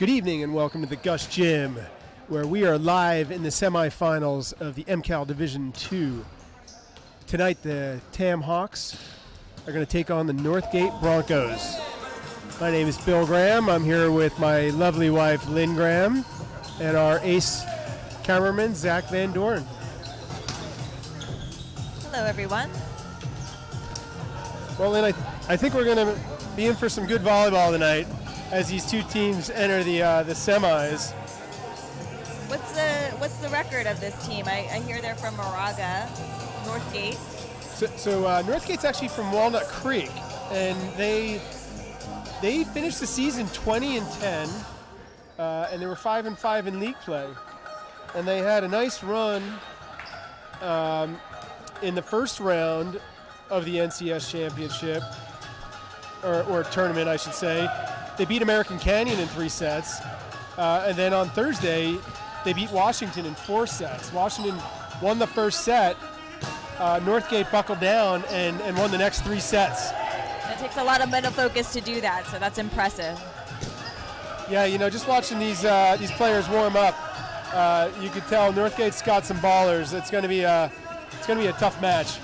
Good evening and welcome to the Gush Gym, where we are live in the semifinals of the MCAL Division II. Tonight the Tam Hawks are going to take on the Northgate Broncos. My name is Bill Graham. I'm here with my lovely wife Lynn Graham and our ace cameraman Zach Van Doren. Hello everyone. Well, Lynn, I think we're going to be in for some good volleyball tonight as these two teams enter the semis. What's the record of this team? I hear they're from Moraga, Northgate. So Northgate's actually from Walnut Creek, and they finished the season 20-10, and they were 5-5 in league play, and they had a nice run in the first round of the NCS championship, or tournament, I should say. They beat American Canyon in 3 sets, and then on Thursday, they beat Washington in 4 sets. Washington won the first set. Northgate buckled down and won the next 3 sets. It takes a lot of mental focus to do that, so that's impressive. Yeah, you know, just watching these players warm up, you could tell Northgate's got some ballers. It's going to be a tough match.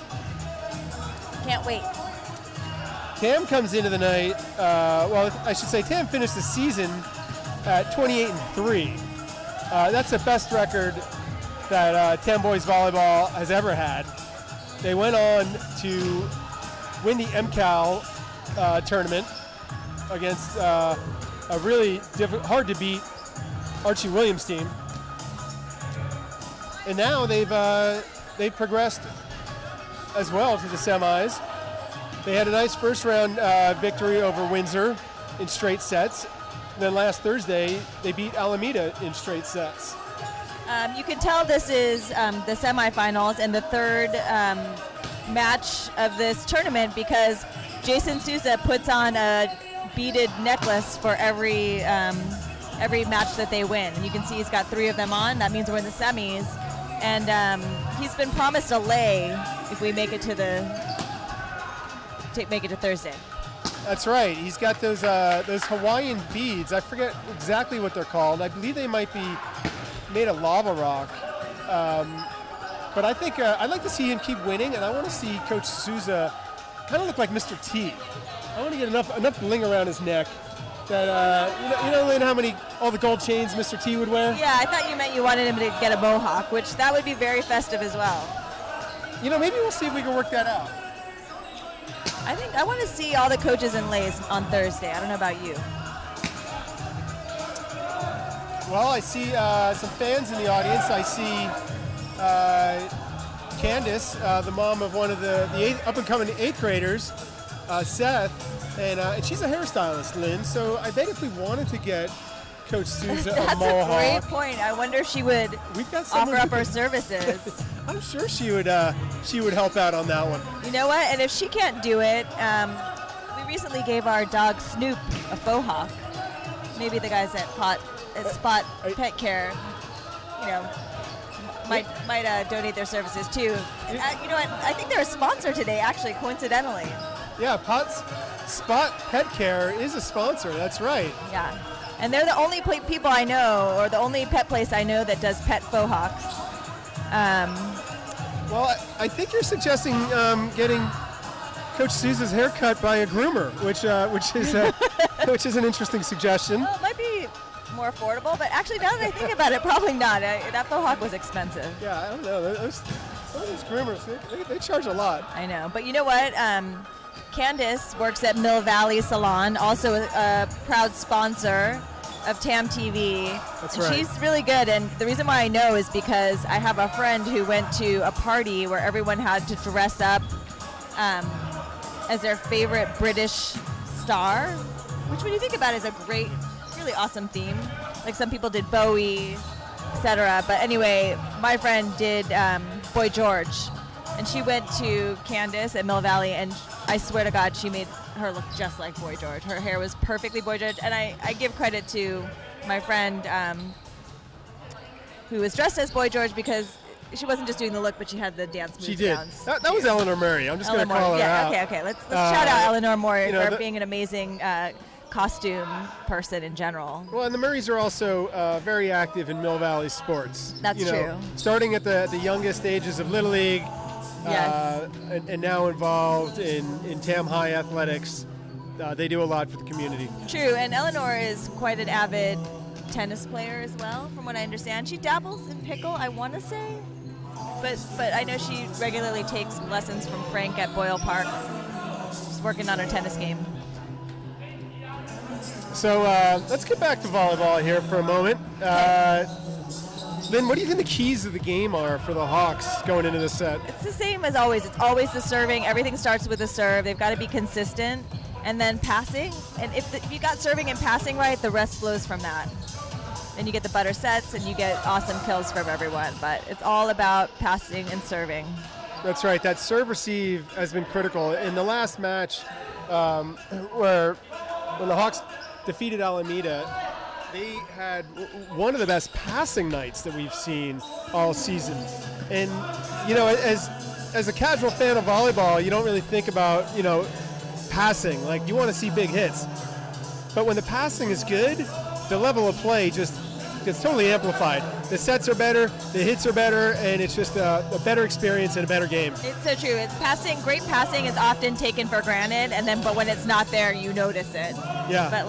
Can't wait. Tam comes into the night, I should say Tam finished the season at 28-3. That's the best record that Tam Boys Volleyball has ever had. They went on to win the MCAL tournament against a really hard to beat Archie Williams team. And now they've progressed as well to the semis. They had a nice first round victory over Windsor in straight sets. And then last Thursday, they beat Alameda in straight sets. You can tell this is the semifinals and the third match of this tournament because Jason Souza puts on a beaded necklace for every match that they win. And you can see he's got 3 of them on. That means we're in the semis. And he's been promised a lei if we make it to Thursday. That's right. He's got those Hawaiian beads. I forget exactly what they're called. I believe they might be made of lava rock. But I think I'd like to see him keep winning, and I want to see Coach Souza kind of look like Mr. T. I want to get enough bling around his neck that you know, Lynn, all the gold chains Mr. T would wear. Yeah, I thought you meant you wanted him to get a mohawk, which that would be very festive as well. You know, maybe we'll see if we can work that out. I think I want to see all the coaches in leis on Thursday. I don't know about you. Well, I see some fans in the audience. I see Candace, the mom of one of the up-and-coming 8th graders, Seth, and she's a hairstylist, Lynn. So I bet if we wanted to get Coach Souza a mohawk. That's a great point. I wonder if she would offer up her services. I'm sure she would help out on that one. You know what? And if she can't do it, we recently gave our dog Snoop a faux hawk. Maybe the guys at Spot Pet Care, you know, might donate their services too. You know what? I think they're a sponsor today, actually, coincidentally. Yeah, Spot Pet Care is a sponsor. That's right. Yeah, and they're the only people I know, or the only pet place I know that does pet faux hawks. Well, I think you're suggesting getting Coach Souza's haircut by a groomer, which is an interesting suggestion. Well, it might be more affordable, but actually, now that I think about it, probably not. That faux hawk was expensive. Yeah, I don't know. Some of these groomers, they charge a lot. I know, but you know what? Candace works at Mill Valley Salon, also a proud sponsor of TAM TV. That's and right. She's really good, and the reason why I know is because I have a friend who went to a party where everyone had to dress up as their favorite British star, which when you think about it is a great, really awesome theme. Like some people did Bowie, etc. But anyway, my friend did Boy George, and she went to Candace at Mill Valley, and I swear to God, she made her look just like Boy George. Her hair was perfectly Boy George, and I give credit to my friend who was dressed as Boy George because she wasn't just doing the look, but she had the dance moves. She did. Down. That was Eleanor Murray. I'm just going to call her out. Okay. Let's shout out Eleanor Moore for being an amazing costume person in general. Well, and the Murrays are also very active in Mill Valley sports. That's true. Starting at the youngest ages of Little League, Yes. and now involved in Tam High athletics. They do a lot for the community. True, and Eleanor is quite an avid tennis player as well, from what I understand. She dabbles in pickle, I want to say, but I know she regularly takes lessons from Frank at Boyle Park. She's working on her tennis game. So let's get back to volleyball here for a moment. Lynn, what do you think the keys of the game are for the Hawks going into the set? It's the same as always. It's always the serving. Everything starts with the serve. They've got to be consistent. And then passing. And if you got serving and passing right, the rest flows from that. And you get the better sets and you get awesome kills from everyone. But it's all about passing and serving. That's right. That serve receive has been critical. In the last match, when the Hawks defeated Alameda, they had one of the best passing nights that we've seen all season. And, as a casual fan of volleyball, you don't really think about, passing. Like, you want to see big hits. But when the passing is good, the level of play just gets totally amplified. The sets are better, the hits are better, and it's just a better experience and a better game. It's so true. It's passing. Great passing is often taken for granted, but when it's not there, you notice it. Yeah. But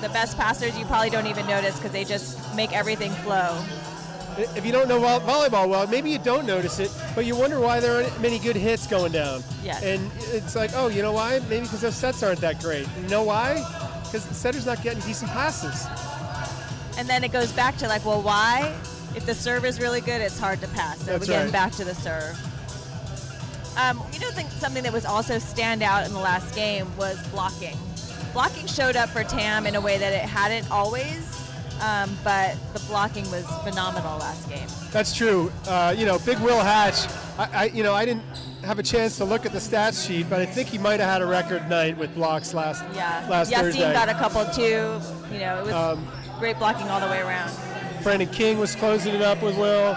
the best passers, you probably don't even notice because they just make everything flow. If you don't know volleyball well, maybe you don't notice it, but you wonder why there aren't many good hits going down. Yes. And it's like, oh, you know why? Maybe because those sets aren't that great. You know why? Because the setter's not getting decent passes. And then it goes back to why? If the serve is really good, it's hard to pass. So That's we're getting right. back to the serve. Think something that was also stand out in the last game was blocking. Blocking showed up for Tam in a way that it hadn't always, but the blocking was phenomenal last game. That's true. Big Will Hatch, I didn't have a chance to look at the stats sheet, but I think he might have had a record night with blocks last Thursday. Yassine got a couple too. It was great blocking all the way around. Brandon King was closing it up with Will,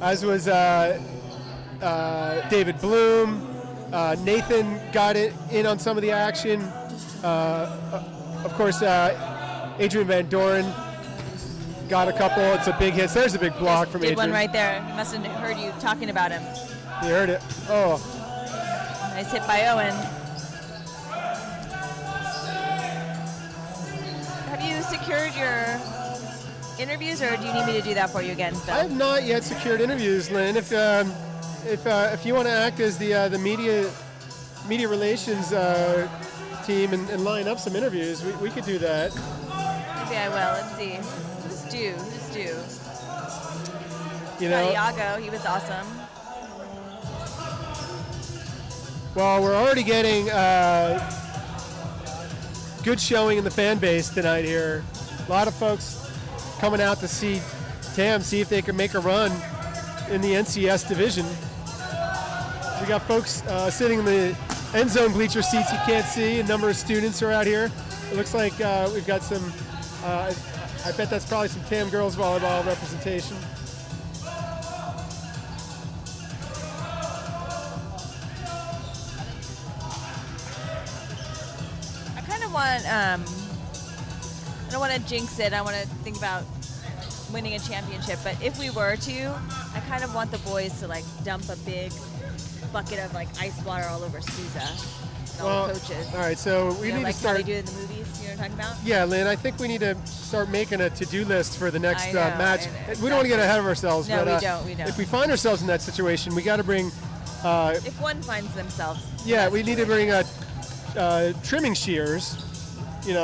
as was David Bloom. Nathan got it in on some of the action. Of course, Adrian Van Doren got a couple. It's a big hit. There's a big block from Adrian. Did one right there. He must have heard you talking about him. You heard it. Oh. Nice hit by Owen. Have you secured your interviews, or do you need me to do that for you again, Phil? I have not yet secured interviews, Lynn. If you want to act as the media relations team and line up some interviews, we could do that. Maybe I will. Let's see. Who's due? Iago, he was awesome. Well, we're already getting good showing in the fan base tonight here. A lot of folks coming out to see Tam, see if they can make a run in the NCS division. We got folks sitting in the end zone bleacher seats you can't see. A number of students are out here. It looks like we've got some, I bet that's probably some Tam girls volleyball representation. I kind of want, I don't want to jinx it. I want to think about winning a championship. But if we were to, I kind of want the boys to dump a big bucket of ice water all over Sousa and all the coaches. All right, so we need to start. How they do in the movies. You know what I'm talking about? Yeah, Lynn, I think we need to start making a to-do list for the next match. Exactly. We don't want to get ahead of ourselves. No, but, we don't. If we find ourselves in that situation, we got to bring. If one finds themselves. Yeah, we need to bring trimming shears,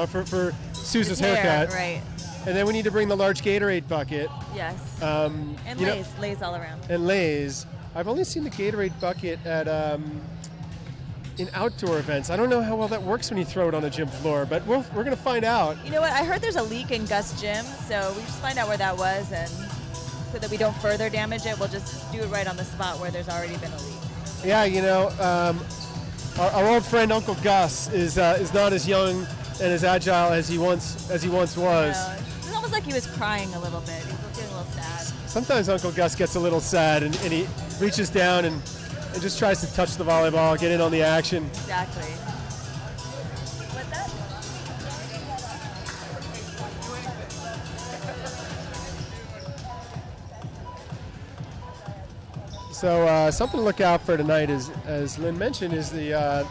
for Sousa's haircut. Right. And then we need to bring the large Gatorade bucket. Yes. And Lays all around. And Lays. I've only seen the Gatorade bucket at in outdoor events. I don't know how well that works when you throw it on a gym floor, but we're going to find out. You know what? I heard there's a leak in Gus' gym, so we just find out where that was, and so that we don't further damage it, we'll just do it right on the spot where there's already been a leak. Yeah, our old friend Uncle Gus is not as young and as agile as he once was. It's almost like he was crying a little bit. He was looking a little sad. Sometimes Uncle Gus gets a little sad, and he reaches down and just tries to touch the volleyball, get in on the action. Exactly. What's that? So something to look out for tonight is, as Lynn mentioned, is the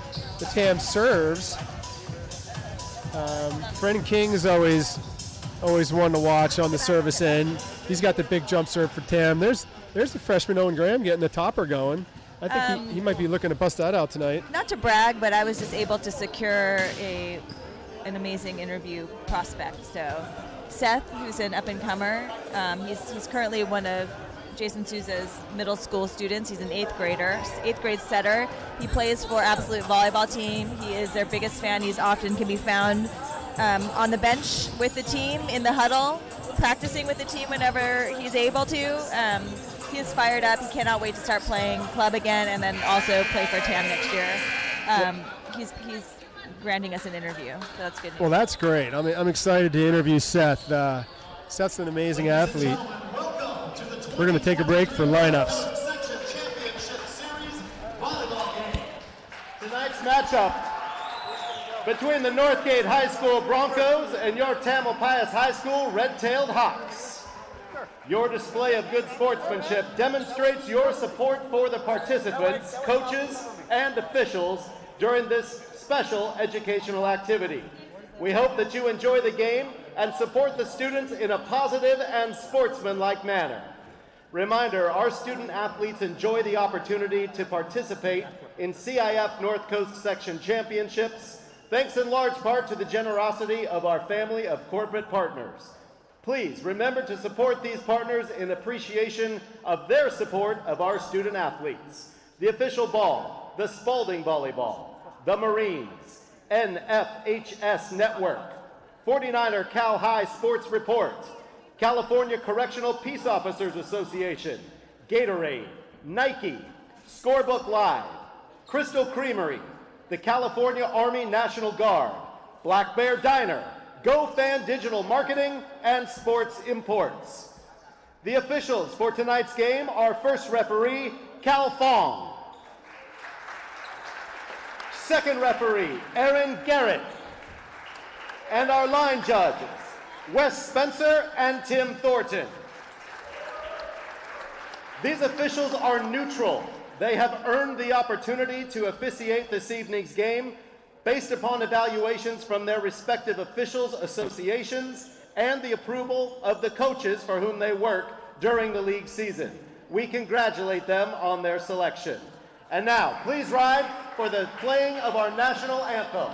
TAM serves. Brendan King is always one to watch on the service end. He's got the big jump serve for TAM. There's the freshman Owen Graham getting the topper going. I think he might be looking to bust that out tonight. Not to brag, but I was just able to secure an amazing interview prospect. So Seth, who's an up-and-comer, he's currently one of Jason Souza's middle school students. He's an 8th grader, 8th grade setter. He plays for Absolute Volleyball team. He is their biggest fan. He's often can be found on the bench with the team, in the huddle, practicing with the team whenever he's able to. He is fired up. He cannot wait to start playing club again and then also play for TAM next year. He's granting us an interview, so that's good news. Well, that's great. I'm excited to interview Seth. Seth's an amazing athlete. We're going to take a break for lineups. Tonight's matchup between the Northgate High School Broncos and your Tamalpais High School Red-Tailed Hawks. Your display of good sportsmanship demonstrates your support for the participants, coaches, and officials during this special educational activity. We hope that you enjoy the game and support the students in a positive and sportsmanlike manner. Reminder, our student athletes enjoy the opportunity to participate in CIF North Coast Section Championships, thanks in large part to the generosity of our family of corporate partners. Please remember to support these partners in appreciation of their support of our student athletes. The official ball, the Spalding Volleyball, the Marines, NFHS Network, 49er Cal High Sports Report, California Correctional Peace Officers Association, Gatorade, Nike, Scorebook Live, Crystal Creamery, the California Army National Guard, Black Bear Diner, GoFan Digital Marketing, and Sports Imports. The officials for tonight's game are first referee, Cal Fong. Second referee, Aaron Garrett. And our line judges, Wes Spencer and Tim Thornton. These officials are neutral. They have earned the opportunity to officiate this evening's game based upon evaluations from their respective officials, associations, and the approval of the coaches for whom they work during the league season. We congratulate them on their selection. And now, please rise for the playing of our national anthem.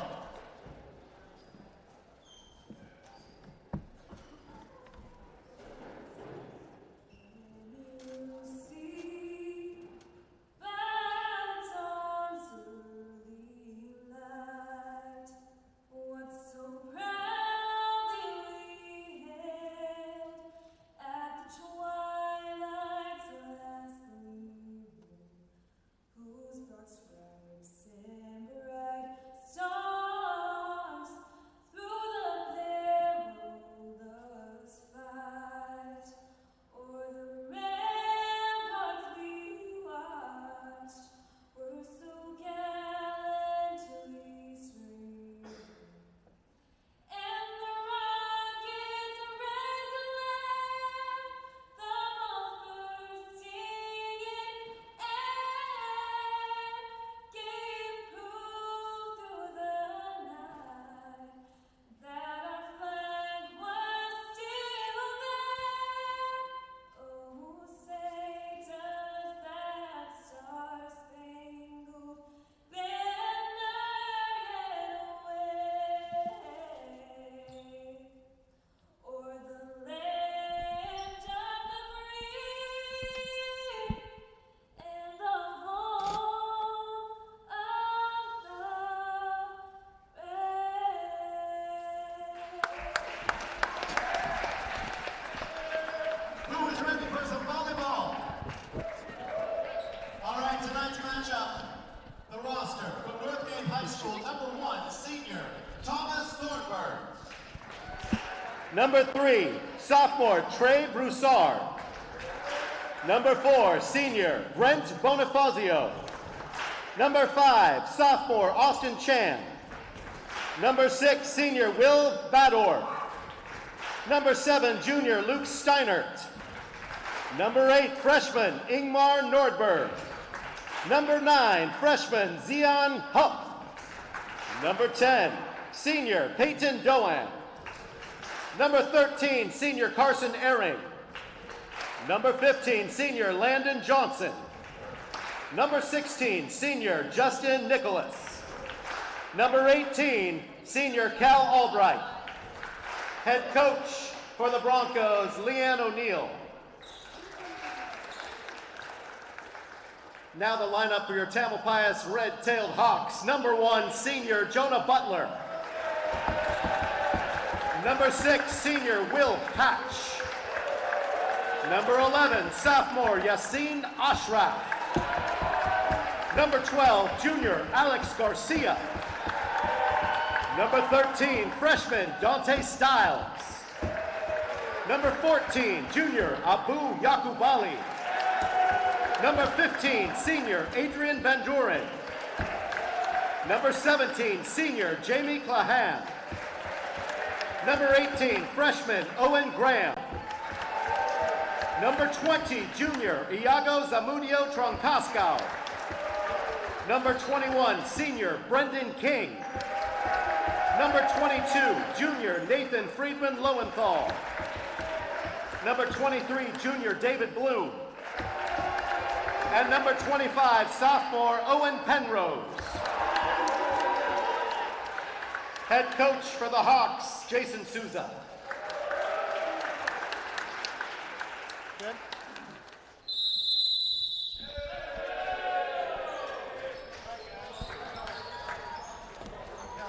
Number 3, sophomore Trey Broussard. Number 4, senior Brent Bonifazio. Number 5, sophomore Austin Chan. Number 6, senior Will Bador. Number 7, junior Luke Steinert. Number 8, freshman Ingmar Nordberg. Number 9, freshman Zion Hupp. Number 10, senior Peyton Doan. Number 13, senior Carson Ehring. Number 15, senior Landon Johnson. Number 16, senior Justin Nicholas. Number 18, senior Cal Albright. Head coach for the Broncos, Leanne O'Neill. Now the lineup for your Tamalpais Red-Tailed Hawks. Number 1, senior Jonah Butler. Number 6, senior Will Hatch. Number 11, sophomore Yassine Ashraf. Number 12, junior Alex Garcia. Number 13, freshman Dante Stiles. Number 14, junior Abu Yakubali. Number 15, senior Adrian Van Duren. Number 17, senior Jamie Clahan. Number 18, freshman Owen Graham. Number 20, junior Iago Zamudio Troncaskau. Number 21, senior Brendan King. Number 22, junior Nathan Friedman Lowenthal. Number 23, junior David Bloom. And number 25, sophomore Owen Penrose. Head coach for the Hawks, Jason Souza. Good.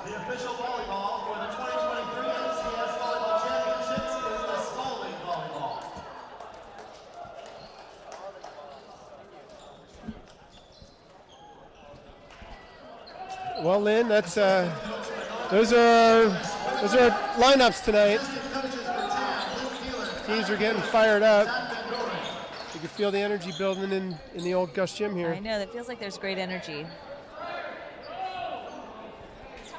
The official volleyball for the 2023 MCS Volleyball Championships is the Spalding Volleyball. Well, Lynn, that's those are lineups tonight. Teams are getting fired up. You can feel the energy building in the old Gus Gym here. I know, that feels like there's great energy.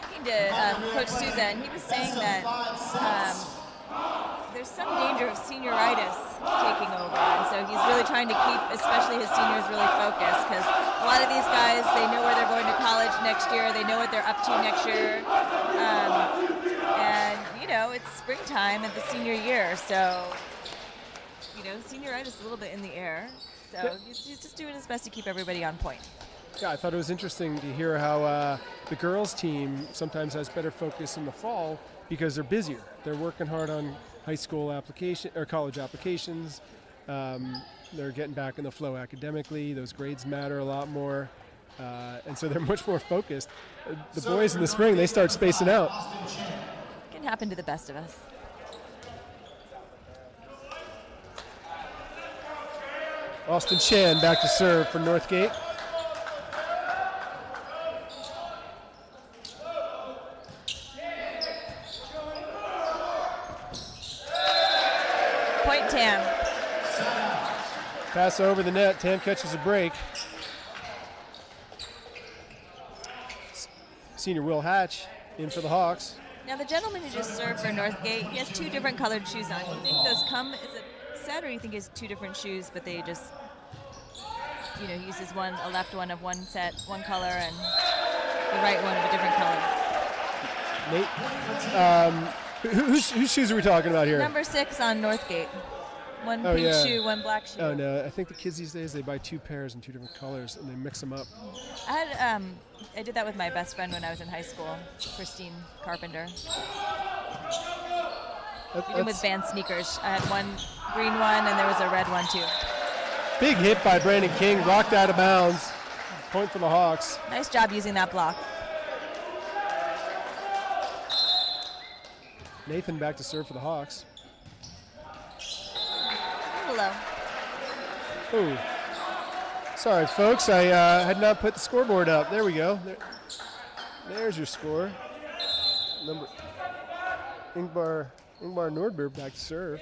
Talking to Coach Souza, and he was saying that there's some danger of senioritis taking over, and so he's really trying to keep, especially his seniors, really focused, because a lot of these guys, they know where they're going to college next year, they know what they're up to next year, and you know, it's springtime at the senior year, so you know, senioritis is a little bit in the air, so he's just doing his best to keep everybody on point. Yeah, I thought it was interesting to hear how the girls team sometimes has better focus in the fall because they're busier. They're working hard on high school application or college applications. They're getting back in the flow academically. Those grades matter a lot more. And so they're much more focused. The boys in the spring, they start spacing out. It can happen to the best of us. Austin Chan back to serve for Northgate. Point Tam. Pass over the net. Tam catches a break. Senior Will Hatch in for the Hawks. Now the gentleman who just served for Northgate, he has two different colored shoes on. Do you think those come as a set, or do you think he has two different shoes, but they just, you know, he uses a left one of one set, one color, and the right one of a different color? Nate, whose shoes are we talking about here? Number 6 on Northgate. One pink shoe, one black shoe. Oh no, I think the kids these days, they buy two pairs in two different colors and they mix them up. I did that with my best friend when I was in high school, Christine Carpenter. We did with Van sneakers. I had one green one and there was a red one too. Big hit by Brandon King, blocked out of bounds. Point for the Hawks. Nice job using that block. Nathan back to serve for the Hawks. Hello. Oh, sorry folks, I had not put the scoreboard up. There we go. There's your score. Number Ingmar Nordberg back to serve.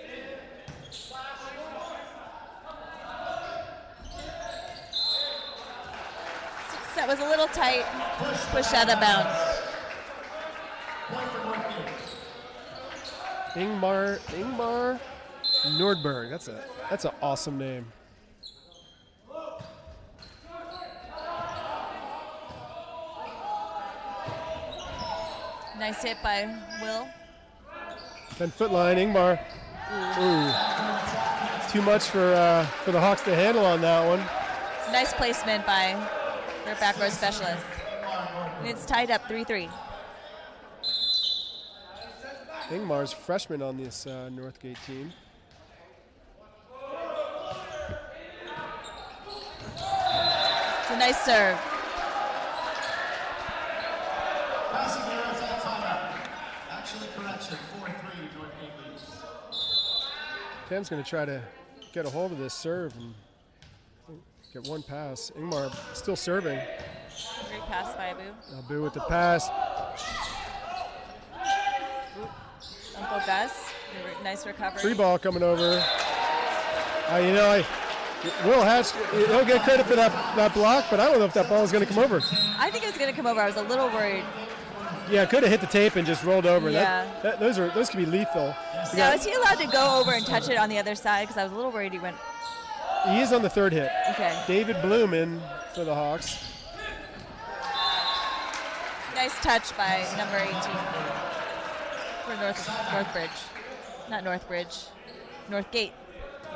That was a little tight. Push out of bounds. Ingmar Nordberg. That's an awesome name. Nice hit by Will. 10-foot line, Ingmar. Ooh. Too much for the Hawks to handle on that one. It's a nice placement by their back row specialist. And it's tied up 3-3. Ingmar's freshman on this Northgate team. It's a nice serve. Tam's going to try to get a hold of this serve and get one pass. Ingmar still serving. Great pass by Abu. Abu with the pass. Uncle Gus, nice recovery. Free ball coming over. Will Hatch, he'll get credit for that block, but I don't know if that ball is going to come over. I think it was going to come over. I was a little worried. Yeah, could have hit the tape and just rolled over. Yeah. Those could be lethal. Now, is he allowed to go over and touch it on the other side? Because I was a little worried he went. He is on the third hit. Okay. David Bloom in for the Hawks. Nice touch by number 18 for Northbridge. Not Northbridge. Northgate.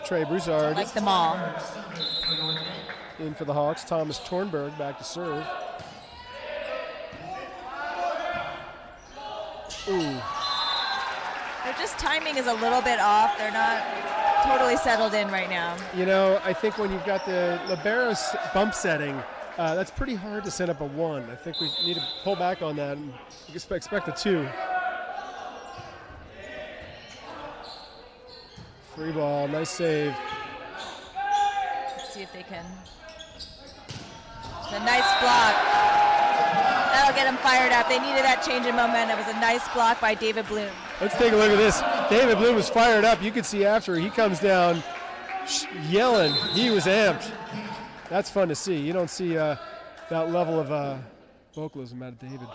Trey Broussard. Like them all. In for the Hawks. Thomas Tornberg back to serve. Ooh. Their just timing is a little bit off. They're not totally settled in right now. I think when you've got the libero bump setting, that's pretty hard to set up a 1. I think we need to pull back on that and expect a 2. Free ball, nice save. Let's see if they can. It's a nice block. That'll get them fired up. They needed that change in momentum. It was a nice block by David Bloom. Let's take a look at this. David Bloom was fired up. You can see after he comes down yelling. He was amped. That's fun to see. You don't see that level of vocalism out of David.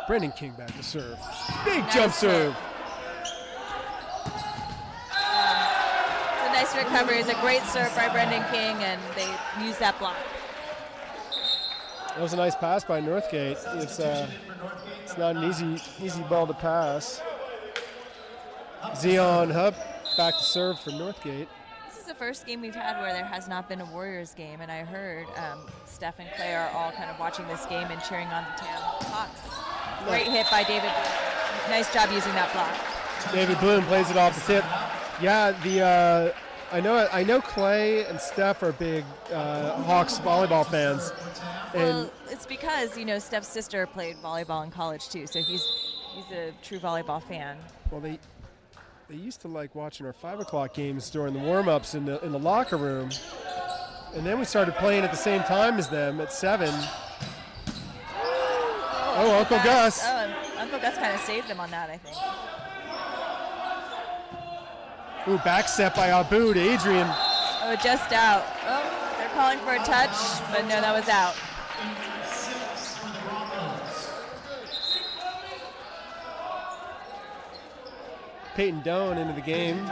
Brendan King back to serve. Big Nice jump hit. serve. It's a nice recovery. It's a great serve by Brendan King, and they used that block. That was a nice pass by Northgate. It's not an easy ball to pass. Zion Hub back to serve for Northgate. This is the first game we've had where there has not been a Warriors game, and I heard Steph and Clay are all kind of watching this game and cheering on the Tam Hawks. Great hit by David. Nice job using that block. David Bloom plays it off the tip. Yeah, I know Clay and Steph are big Hawks volleyball fans. Well, it's because Steph's sister played volleyball in college too, so he's a true volleyball fan. Well, they used to like watching our 5 o'clock games during the warm-ups in the locker room, and then we started playing at the same time as them at 7. Oh, Uncle Gus. Oh, Uncle Gus kind of saved them on that, I think. Ooh, back set by Abu to Adrian. Oh, just out. Oh, they're calling for a touch, but no, that was out. Peyton Doan into the game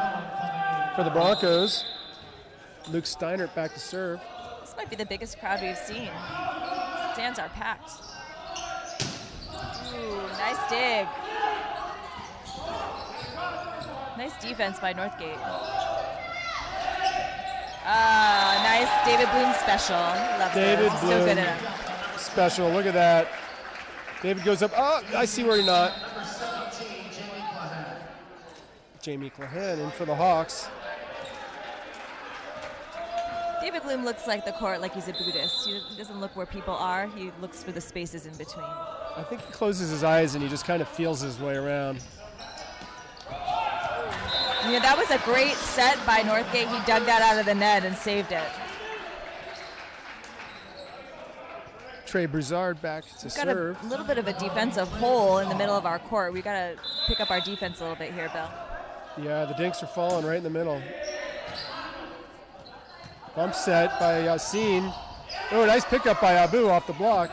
for the Broncos. Luke Steinert back to serve. This might be the biggest crowd we've seen. Stands are packed. Ooh, nice dig. Nice defense by Northgate. Nice David Bloom special. Love David those. Bloom So good at it. special. Look at that. David goes up. Oh, I see where you're not. Jamie Clahan in for the Hawks. David Bloom looks like the court like he's a Buddhist. He doesn't look where people are. He looks for the spaces in between. I think he closes his eyes and he just kind of feels his way around. Yeah, that was a great set by Northgate. He dug that out of the net and saved it. Trey Broussard back to We've got serve. a little bit of a defensive hole in the middle of our court. We've got to pick up our defense a little bit here, Bill. Yeah, the dinks are falling right in the middle. Bump set by Yassine. Oh, nice pickup by Abu off the block.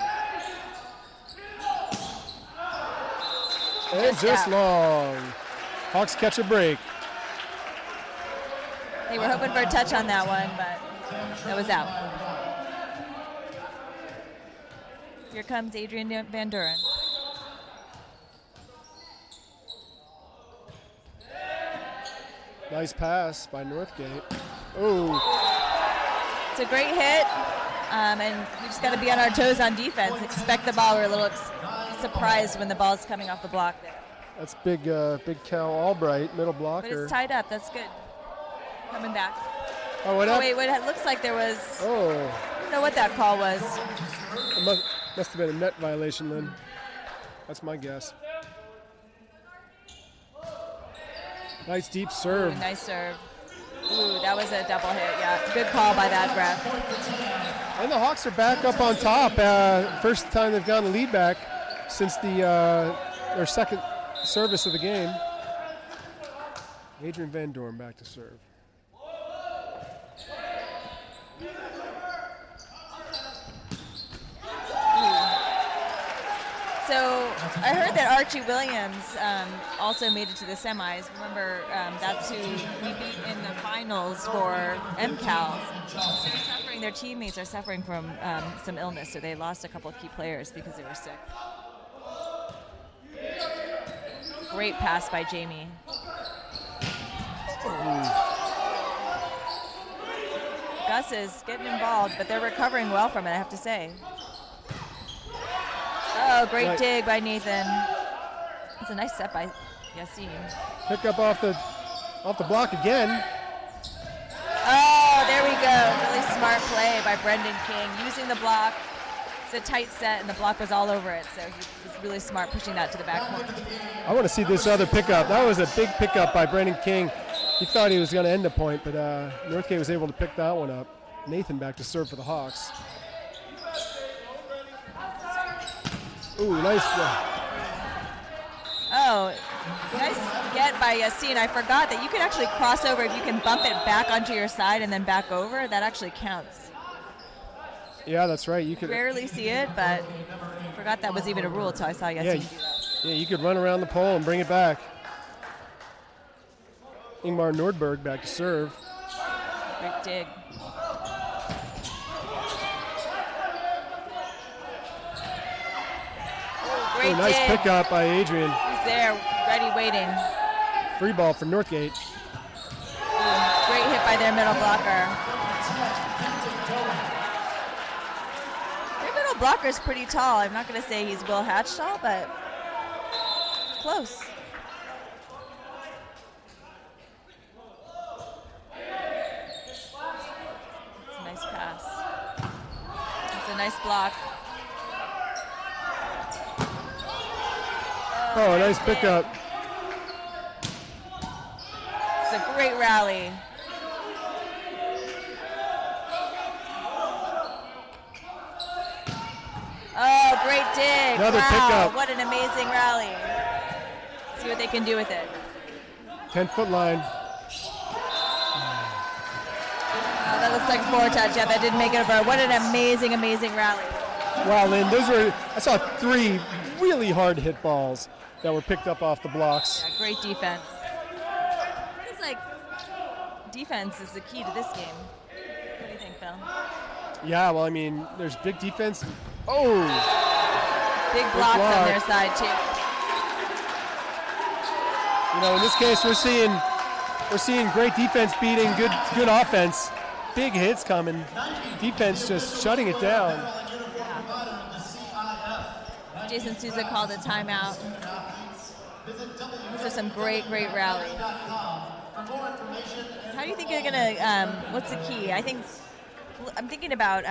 And just long. Hawks catch a break. They were hoping for a touch on that one, but that was out. Here comes Adrian Van Duren. Nice pass by Northgate. Oh. It's a great hit, and we just got to be on our toes on defense. Expect the ball. We're a little surprised when the ball's coming off the block there. That's big Cal Albright, middle blocker. But it's tied up. That's good. Coming back. Oh, what happened? Wait, it looks like there was. Oh. I don't know what that call was. It must have been a net violation then. That's my guess. Nice deep serve. Ooh, nice serve. Ooh, that was a double hit. Yeah, good call by that ref. And the Hawks are back up on top. First time they've gotten the lead back since their second service of the game. Adrian Van Dorn back to serve. So I heard that Archie Williams also made it to the semis. Remember, that's who we beat in the finals for MCALs. Their teammates are suffering from some illness, so they lost a couple of key players because they were sick. Great pass by Jamie. Gus is getting involved, but they're recovering well from it, I have to say. Oh, great dig by Nathan. That's a nice set by Yassine. Pick up off the block again. Oh, there we go. Really smart play by Brendan King. Using the block. It's a tight set, and the block was all over it, so he was really smart pushing that to the back corner. I want to see this other pickup. That was a big pickup by Brendan King. He thought he was going to end the point, but Northgate was able to pick that one up. Nathan back to serve for the Hawks. Ooh, nice one. Oh, nice get by Yassine. I forgot that you can actually cross over if you can bump it back onto your side and then back over. That actually counts. Yeah, that's right. You could rarely see it, but I forgot that was even a rule until I saw Yassine do that. Yeah, you could run around the pole and bring it back. Ingmar Nordberg back to serve. Great dig. Great nice dig. pickup by Adrian. He's there, ready, waiting. Free ball for Northgate. Great hit by their middle blocker. Their middle blocker is pretty tall. I'm not going to say he's Will Hatch tall, but close. It's a nice pass. It's a nice block. Oh, nice pickup. It's a great rally. Oh, great dig. Another wow, pickup. What an amazing rally. See what they can do with it. 10-foot line. Oh, that looks like four-touch. Yeah, that didn't make it over. What an amazing, amazing rally. Wow, Lynn, I saw 3 really hard hit balls that were picked up off the blocks. Yeah, great defense. It's like defense is the key to this game. What do you think, Phil? Yeah, well, I mean, there's big defense. Oh! Big blocks on their side, too. You know, in this case, we're seeing great defense beating good offense. Big hits coming. Defense just shutting it down. Jason Souza called a timeout. These are some great rallies. How do you think they're gonna? What's the key? I'm thinking about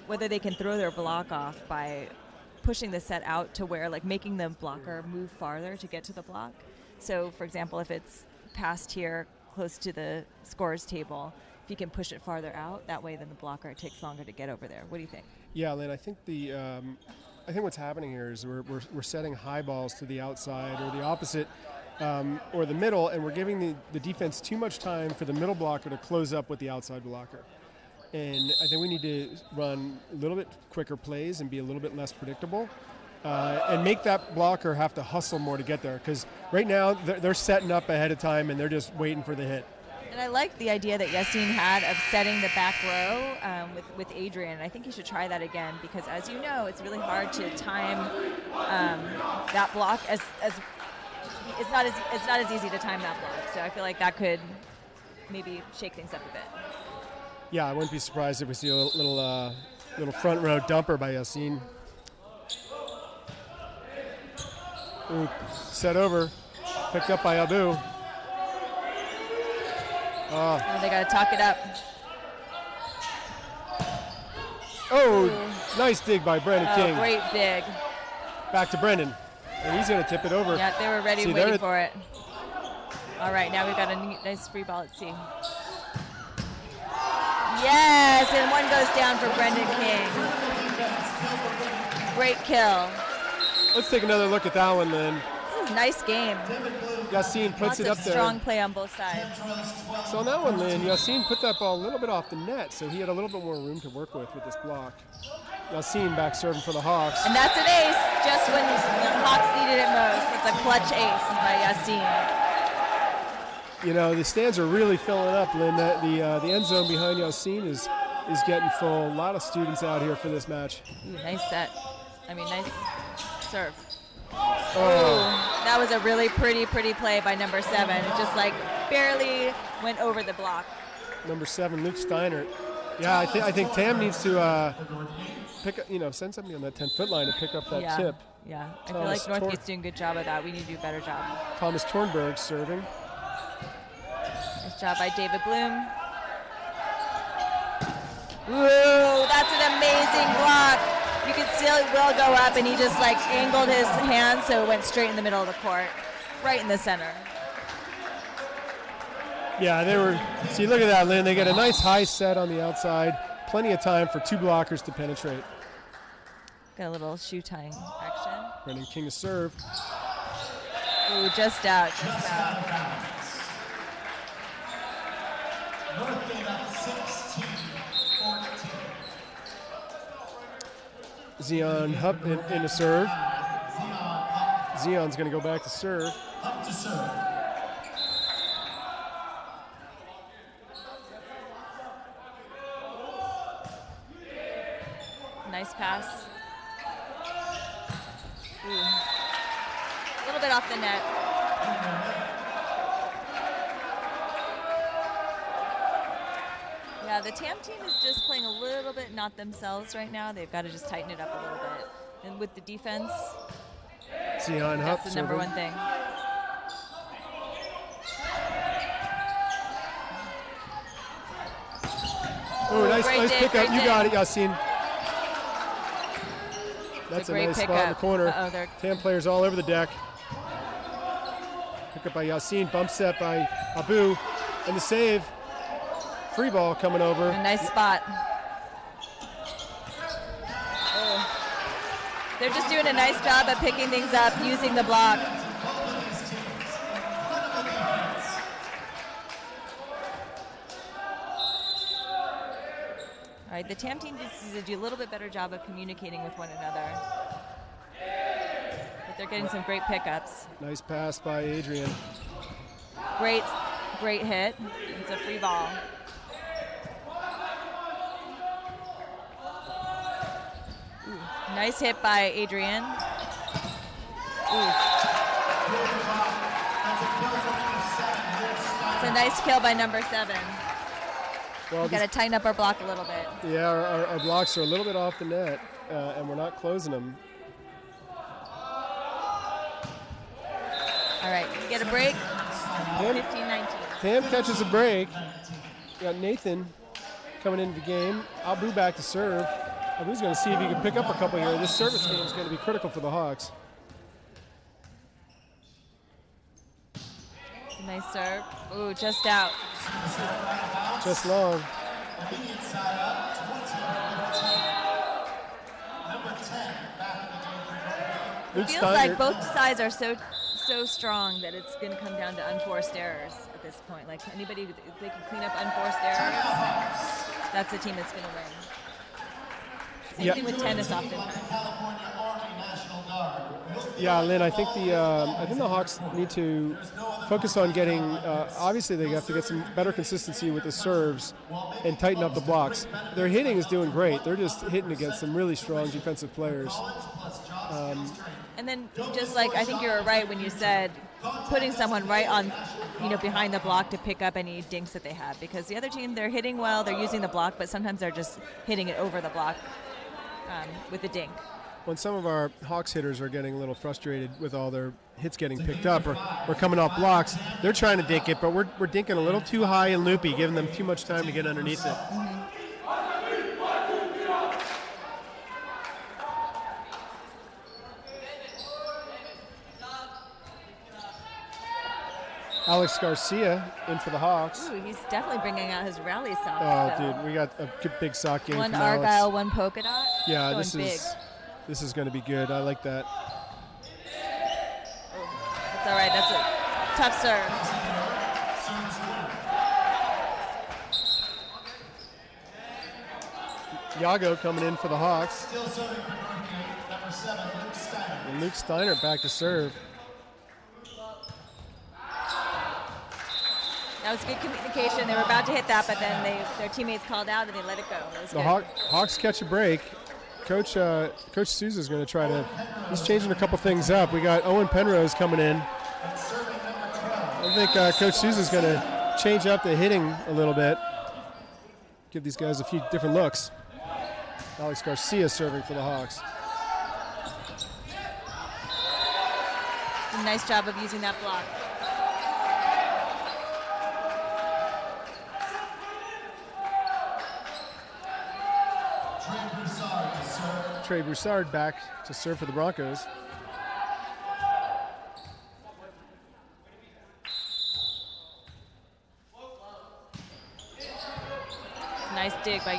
whether they can throw their block off by pushing the set out to where, like, making the blocker move farther to get to the block. So, for example, if it's passed here close to the scorer's table, if you can push it farther out, that way then the blocker takes longer to get over there. What do you think? Yeah, Lynn, I think what's happening here is we're setting high balls to the outside or the opposite or the middle, and we're giving the defense too much time for the middle blocker to close up with the outside blocker. And I think we need to run a little bit quicker plays and be a little bit less predictable and make that blocker have to hustle more to get there. Because right now they're setting up ahead of time and they're just waiting for the hit. And I like the idea that Yassine had of setting the back row with Adrian. I think he should try that again because, as you know, it's really hard to time that block as it's not as easy to time that block. So I feel like that could maybe shake things up a bit. Yeah, I wouldn't be surprised if we see a little front row dumper by Yassine. Ooh, set over, picked up by Abu. Oh, they got to talk it up. Oh, nice dig by Brendan King. Great dig. Back to Brendan. And he's going to tip it over. Yeah, they were ready, waiting for it. All right, now we've got a nice free ball at C. Yes, and one goes down for Brendan King. Great kill. Let's take another look at that one then. This is a nice game. Yassine puts it up there. Strong play on both sides. So on that one, Lynn, Yassine put that ball a little bit off the net, so he had a little bit more room to work with this block. Yassine back serving for the Hawks. And that's an ace, just when the Hawks needed it most. It's a clutch ace by Yassine. You know, the stands are really filling up, Lynn. The end zone behind Yassine is getting full. A lot of students out here for this match. Ooh, nice set. Nice serve. Oh, that was a really pretty play by number 7. It just barely went over the block. Number 7, Luke Steiner. Yeah, I think Tam needs to pick up, send somebody on that 10-foot line to pick up that tip. Yeah, I feel like Northgate's doing a good job of that. We need to do a better job. Thomas Tornberg serving. Nice job by David Bloom. Ooh, that's an amazing block. You could see it will go up, and he just angled his hand so it went straight in the middle of the court, right in the center. Yeah, see, look at that, Lynn. They get a nice high set on the outside. Plenty of time for 2 blockers to penetrate. Got a little shoe tying action. Brendan King to serve. Ooh, just out. Zion Hupp in to serve. Zion's going to go back to serve. Nice pass. Ooh. A little bit off the net. Yeah, the TAM team is just playing a little bit not themselves right now. They've got to just tighten it up a little bit. And with the defense, Zion Hupp that's the number one thing. Oh, nice pickup. You got it, Yassine. That's a nice spot in the corner. TAM players all over the deck. Pick up by Yassine. Bump set by Abu. And the save. Free ball coming over. A nice spot. Oh. They're just doing a nice job of picking things up, using the block. All right, the TAM team needs to do a little bit better job of communicating with one another. But they're getting some great pickups. Nice pass by Adrian. Great hit. It's a free ball. Ooh, nice hit by Adrian. Ooh. It's a nice kill by number 7. Well, we've got to tighten up our block a little bit. Yeah, our blocks are a little bit off the net, and we're not closing them. All right, you get a break. 15-19. Tam catches a break. Got Nathan coming into the game. Abu back to serve. Abu's going to see if he can pick up a couple here. This service game is going to be critical for the Hawks. Nice serve. Ooh, just out. Just long. It feels like both sides are so strong that it's going to come down to unforced errors at this point. Like anybody, if they can clean up unforced errors, that's the team that's going to win. Same thing with tennis oftentimes. Yeah, Lynn, I think the Hawks need to focus on getting. Obviously, they have to get some better consistency with the serves and tighten up the blocks. Their hitting is doing great. They're just hitting against some really strong defensive players. And then just like I think you were right when you said putting someone right on, behind the block to pick up any dinks that they have, because the other team, they're hitting well, they're using the block, but sometimes they're just hitting it over the block with the dink. When some of our Hawks hitters are getting a little frustrated with all their hits getting picked up or coming off blocks, they're trying to dink it, but we're dinking a little too high and loopy, giving them too much time to get underneath it. Mm-hmm. Alex Garcia in for the Hawks. Ooh, he's definitely bringing out his rally socks. Oh, though. dude, we got a good big sock game. One from Argyle, Alex. one polka dot. Yeah, Going this is going to be good. I like that. That's all right. That's a tough serve. Yago coming in for the Hawks. Still serving for Northgate, number 7, Luke Steiner. And Luke Steiner back to serve. That was good communication. They were about to hit that, but then their teammates called out and they let it go. It was good. Hawks catch a break. Coach Souza is going to try to. He's changing a couple things up. We got Owen Penrose coming in. I think Coach Souza is going to change up the hitting a little bit. Give these guys a few different looks. Alex Garcia serving for the Hawks. A nice job of using that block. Trey Broussard back to serve for the Broncos. Nice dig by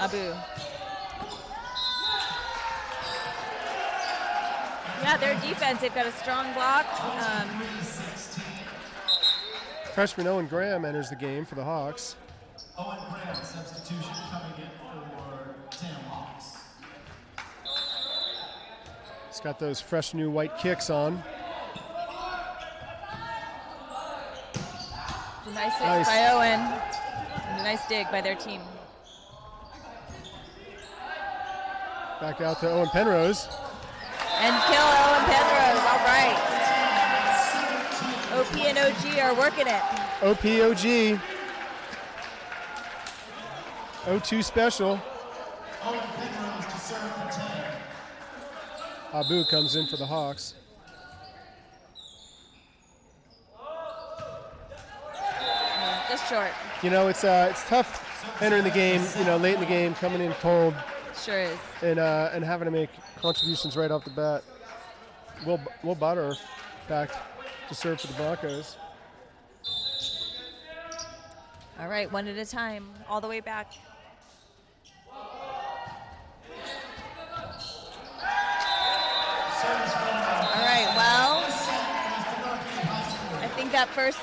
Abu. Yeah, their defense, they've got a strong block. Freshman Owen Graham enters the game for the Hawks. Owen Graham, substitution coming in for Tam Hawks. He's got those fresh new white kicks on. Nice hit by Owen. And a nice dig by their team. Back out to Owen Penrose. And kill Owen Penrose. All right. OP and OG are working it. OPOG. O2 special. Owen Penrose to serve for 10. Abu comes in for the Hawks. Just short. It's tough entering the game, late in the game, coming in cold. Sure is. And having to make contributions right off the bat. Will Butter back to serve for the Broncos. All right, one at a time, all the way back. All right, well, I think that first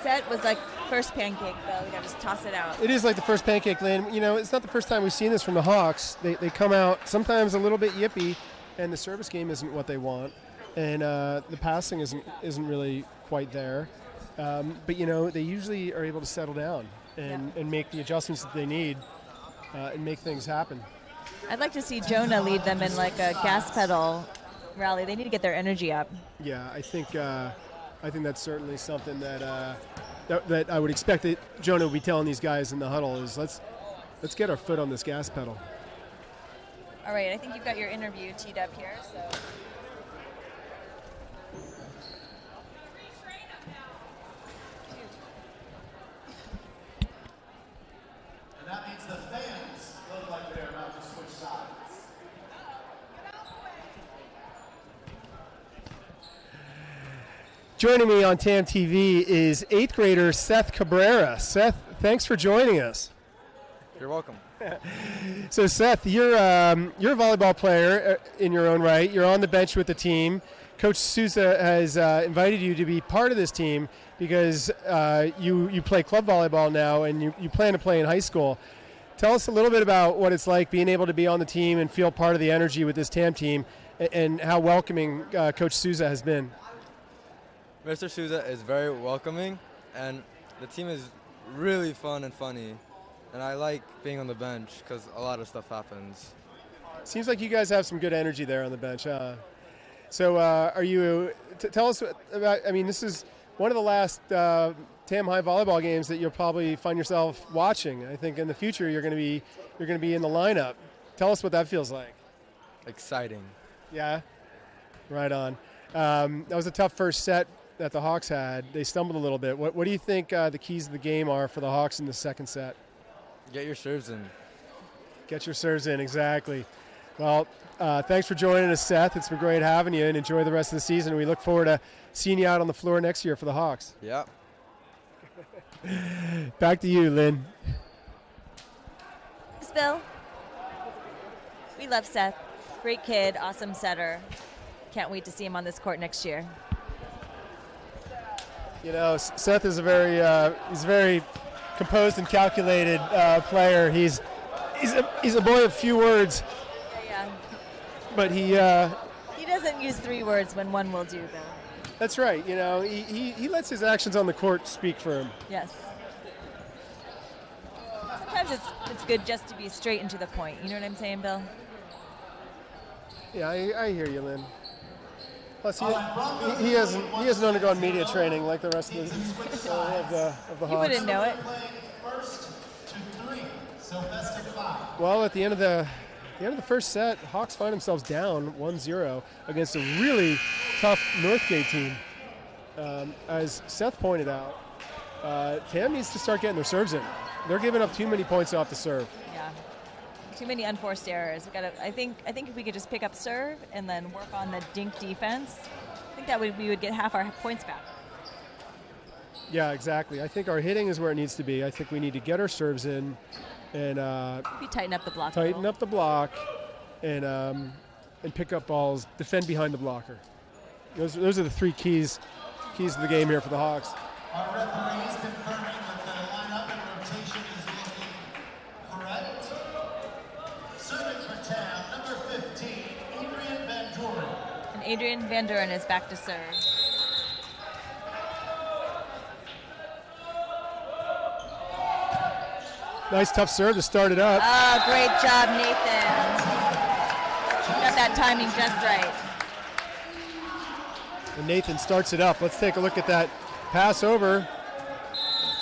set was like first pancake, though. We got to just toss it out. It is like the first pancake lane. It's not the first time we've seen this from the Hawks. They come out sometimes a little bit yippy, and the service game isn't what they want, and the passing isn't really quite there. But they usually are able to settle down and make the adjustments that they need and make things happen. I'd like to see Jonah lead them in like a gas pedal rally. They need to get their energy up. Yeah, I think that's certainly something that I would expect that Jonah would be telling these guys in the huddle is let's get our foot on this gas pedal. All right, I think you've got your interview teed up here, so. And that means the fans look like they're about to switch sides. Joining me on TAM TV is 8th grader Seth Cabrera. Seth, thanks for joining us. You're welcome. So Seth, you're a volleyball player in your own right. You're on the bench with the team. Coach Souza has invited you to be part of this team because you play club volleyball now and you plan to play in high school. Tell us a little bit about what it's like being able to be on the team and feel part of the energy with this TAM team, and how welcoming Coach Souza has been. Mr. Souza is very welcoming, and the team is really fun and funny. And I like being on the bench because a lot of stuff happens. Seems like you guys have some good energy there on the bench. So are you tell us about, I mean, this is one of the last TAM High volleyball games that you'll probably find yourself watching. I think in the future you're going to be in the lineup. Tell us what that feels like. Exciting. Yeah, right on. That was a tough first set that the Hawks had. They stumbled a little bit. What do you think the keys of the game are for the Hawks in the second set? Get your serves in. Get your serves in, exactly. Well, thanks for joining us, Seth. It's been great having you, and enjoy the rest of the season. We look forward to seeing you out on the floor next year for the Hawks. Yeah. Back to you, Lynn. Thanks, Bill. We love Seth. Great kid, awesome setter. Can't wait to see him on this court next year. You know, Seth is he's a very composed and calculated player. He's a boy of few words. Yeah. But he doesn't use 3 words when one will do, though. That's right. You know, he lets his actions on the court speak for him. Yes. Sometimes it's good just to be straight and to the point. You know what I'm saying, Bill? Yeah, I hear you, Lynn. Plus, he hasn't undergone media training like the rest of the Hawks. You wouldn't know it. Well, at the end of the first set, Hawks find themselves down 1-0 against a really tough Northgate team. As Seth pointed out, TAM needs to start getting their serves in. They're giving up too many points off the serve. Yeah. Too many unforced errors. I think if we could just pick up serve and then work on the dink defense, I think that we would get half our points back. Yeah, exactly. I think our hitting is where it needs to be. I think we need to get our serves in and Maybe tighten up the block. tighten up the block and pick up balls, defend behind the blocker. Those are the 3 keys of the game here for the Hawks. Our referees confirming that the lineup and rotation is looking correct. Serving for TAM, number 15, Adrian Van Doren. And Adrian Van Doren is back to serve. Nice tough serve to start it up. Oh, great job, Nathan. Got that timing just right. And Nathan starts it up. Let's take a look at that pass over.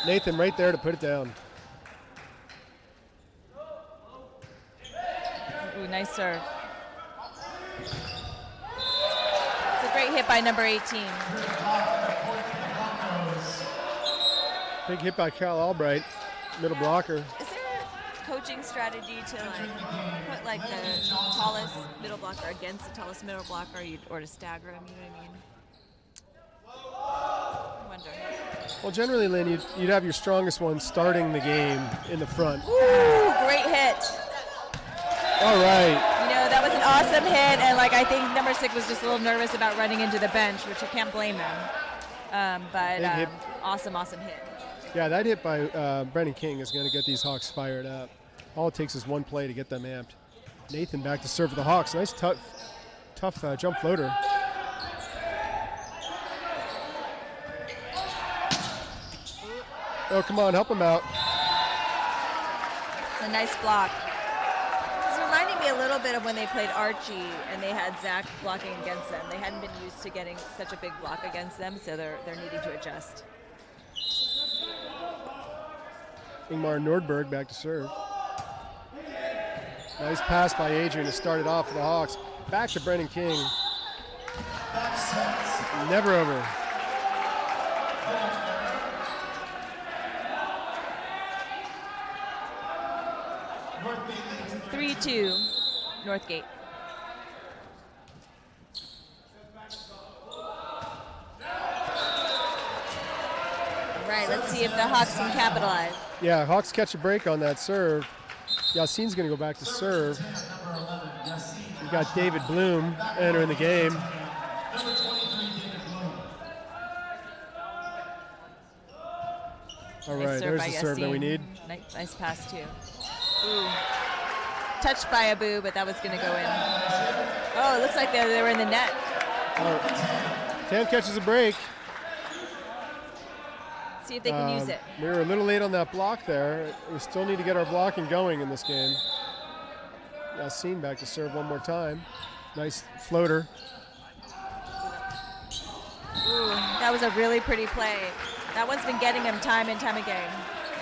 Nathan right there to put it down. Ooh, nice serve. It's a great hit by number 18. Big hit by Cal Albright, middle blocker. Is there a coaching strategy to put the tallest middle blocker against the tallest middle blocker, or to stagger them? You know what I mean? I wonder. Well, generally, Lynn, you'd have your strongest one starting the game in the front. Ooh, great hit. All right. You know, that was an awesome hit, and I think number 6 was just a little nervous about running into the bench, which I can't blame them. But awesome hit. Yeah, that hit by Brennan King is going to get these Hawks fired up. All it takes is one play to get them amped. Nathan back to serve for the Hawks. Nice tough jump floater. Oh, come on, help him out. It's a nice block. It's reminding me a little bit of when they played Archie and they had Zach blocking against them. They hadn't been used to getting such a big block against them, so they're needing to adjust. Ingmar Nordberg back to serve. Nice pass by Adrian to start it off for the Hawks. Back to Brennan King. Never over. Northgate 3-2, Northgate. All right, let's see if the Hawks can capitalize. Yeah, Hawks catch a break on that serve. Yassine's going to go back to serve. We got David Bloom entering the game. All right, Nice serve there's by the serve that we Yassine. need. Nice pass, too. Ooh. Touched by Abu, but that was going to go in. Oh, it looks like they were in the net. Tam catches a break. See if they can use it. We were a little late on that block there. We still need to get our blocking going in this game. Yassine back to serve one more time. Nice floater. Ooh, that was a really pretty play. That one's been getting him time and time again.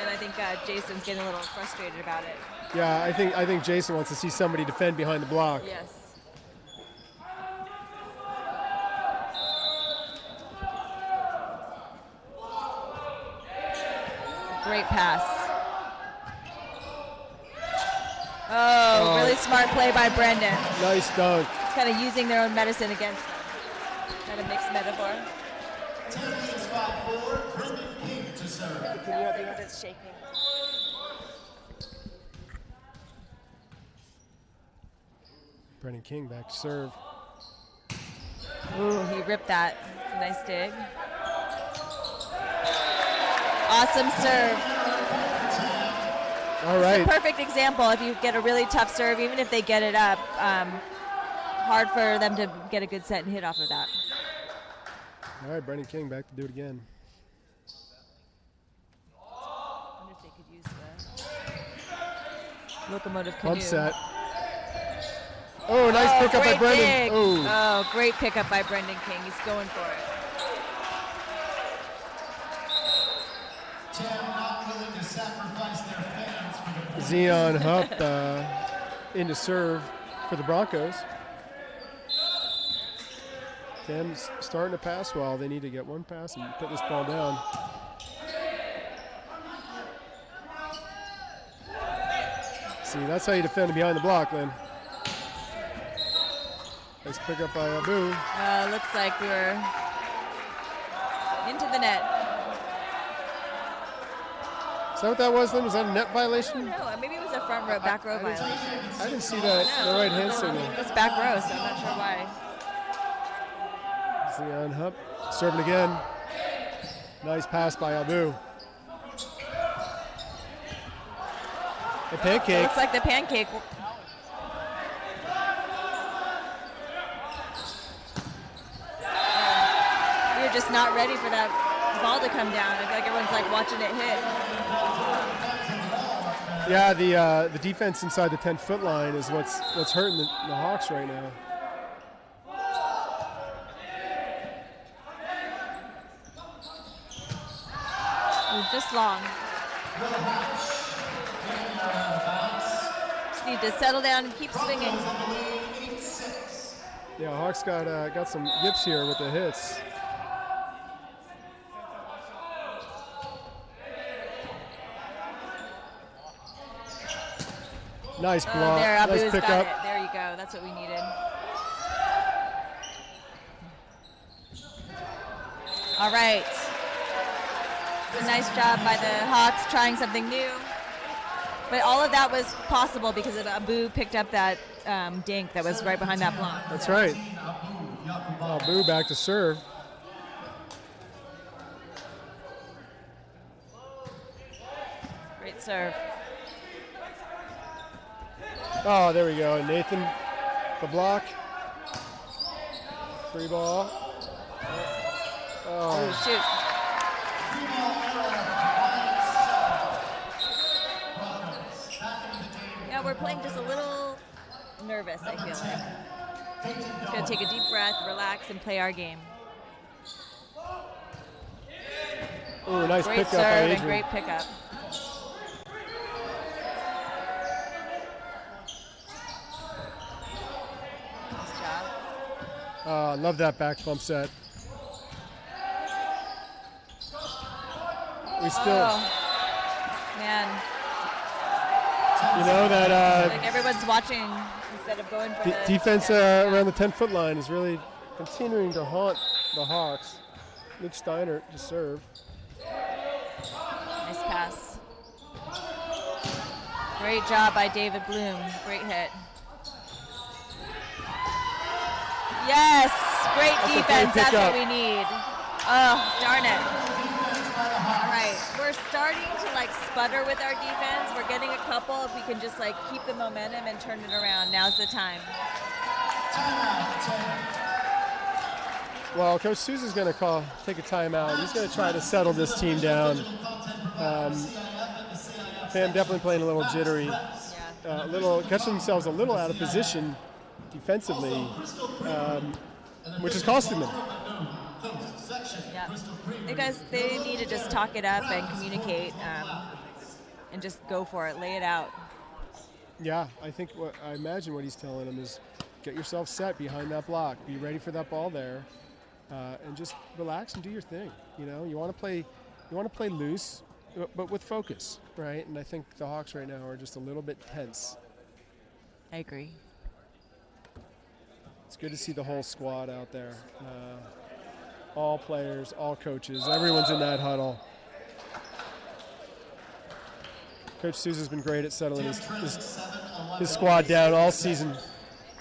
And I think Jason's getting a little frustrated about it. Yeah, I think Jason wants to see somebody defend behind the block. Yes. Great pass. Oh, really smart play by Brendan. Nice dunk. It's kind of using their own medicine against them. Kind of mixed metaphor. Spot 4, Brendan King to serve. Because it's shaking. Brendan King back to serve. Ooh, he ripped that. It's a nice dig. Awesome serve. All right. It's a perfect example. If you get a really tough serve, even if they get it up, hard for them to get a good set and hit off of that. All right, Brendan King back to do it again. I wonder if they could use the locomotive canoe. Pump set. Oh, nice pickup by great Brendan. dig. Oh. Oh, great pickup by Brendan King. He's going for it. Tam not willing to sacrifice their fans for the Zion Hupp into serve for the Broncos. Tam's starting to pass well. They need to get one pass and put this ball down. See, that's how you defend behind the block, Lynn. Nice pick up by Abu. Looks like we were into the net. Is that what that was, Lynn? Was that a net violation? No, maybe it was a front row, back row violation. I didn't see that, the right hand signal. It was back row, so I'm not sure why. Zion Hupp serving again. Nice pass by Abu. The pancake. Looks like the pancake. We were just not ready for that ball to come down. I feel like everyone's like watching it hit. Yeah, the defense inside the 10-foot line is what's hurting the Hawks right now. Just long. Just need to settle down and keep swinging. Yeah, Hawks got some yips here with the hits. Nice block. There, nice Abu's pick got up. it. There you go. That's what we needed. All right. A nice job by the Hawks trying something new. But all of that was possible because of Abu picked up that dink that was right behind that block. That's right. Abu back to serve. Great serve. Oh, there we go. Nathan, the block. Free ball. Oh, shoot. Yeah, we're playing just a little nervous, I feel like. Just gonna take a deep breath, relax, and play our game. Oh, nice Great pickup by serve Adrian. and great pickup. Nice job. Love that back bump set. We still, Man, you know, that like everyone's watching instead of going for the defense yeah. around the 10-foot line is really continuing to haunt the Hawks. Nick Steiner to serve. Nice pass. Great job by David Bloom. Great hit. Yes, great That's a great defense. That's what pickup. we need. Oh, darn it. All right, we're we're starting to like sputter with our defense. We're getting a couple. If we can just like keep the momentum and turn it around, now's the time. Well, Coach Sousa's going to take a timeout. He's going to try to settle this team down. Pam definitely playing a little jittery, catching themselves a little out of position defensively, which is costing them. Yeah, you guys, they need to just talk it up and communicate, and just go for it, lay it out. Yeah, I imagine what he's telling them is get yourself set behind that block, be ready for that ball there, and just relax and do your thing. You know, you want to play loose, but with focus, right? And I think the Hawks right now are just a little bit tense. I agree. It's good to see the whole squad out there. All players, all coaches, everyone's in that huddle. Coach Sousa's been great at settling his squad down all season.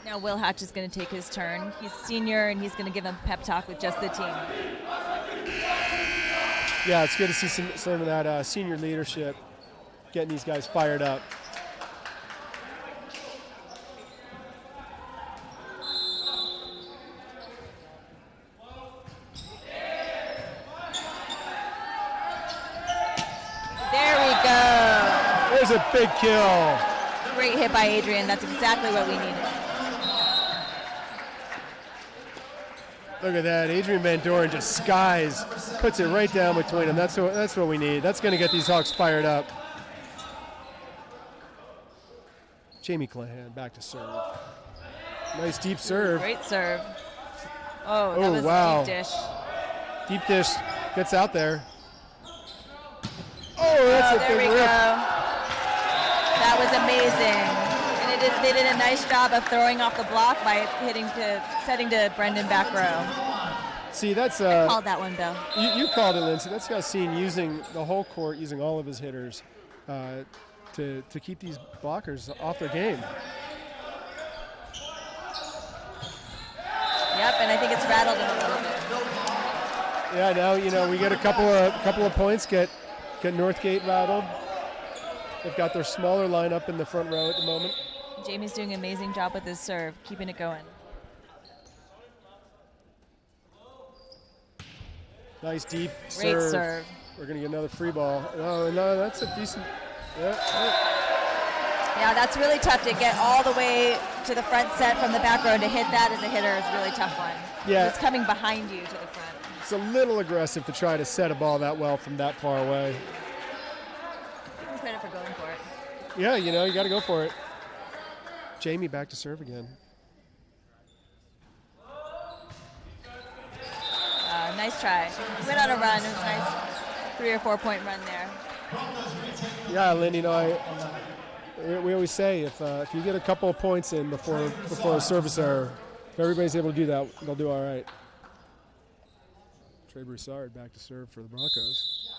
Now Will Hatch is going to take his turn. He's senior, and he's going to give them a pep talk with just the team. Yeah, it's good to see some of that senior leadership getting these guys fired up. There's a big kill. Great hit by Adrian. That's exactly what we needed. Look at that. Adrian Van Doren just puts it right down between them. That's what we need. That's going to get these Hawks fired up. Jamie Clahan back to serve. Nice deep serve. Great serve. Oh, that was wow. a deep dish. Deep dish gets out there. Oh, that's a there big we rip. go. That was amazing. And they did a nice job of throwing off the block by setting to Brendan back row. See, that's I called that one, Bill. You called it, Lindsay. That's Yassine using the whole court, using all of his hitters to keep these blockers off their game. Yep, and I think it's rattled him a little bit. Yeah, now we get a couple of points, get Northgate rattled. They've got their smaller lineup in the front row at the moment. Jamie's doing an amazing job with his serve, keeping it going. Nice deep Great serve. We're going to get another free ball. Oh, no, that's a decent. Yeah, that's really tough to get all the way to the front set from the back row. To hit that as a hitter is a really tough one. Yeah. It's coming behind you to the front. It's a little aggressive to try to set a ball that well from that far away. Give him credit for going for it. Yeah, you got to go for it. Jamie back to serve again. Nice try. Went on a run. It was a nice 3 or 4 point run there. Yeah, Lynn, we always say if you get a couple of points in before a service error, if everybody's able to do that, they'll do all right. Trey Broussard back to serve for the Broncos.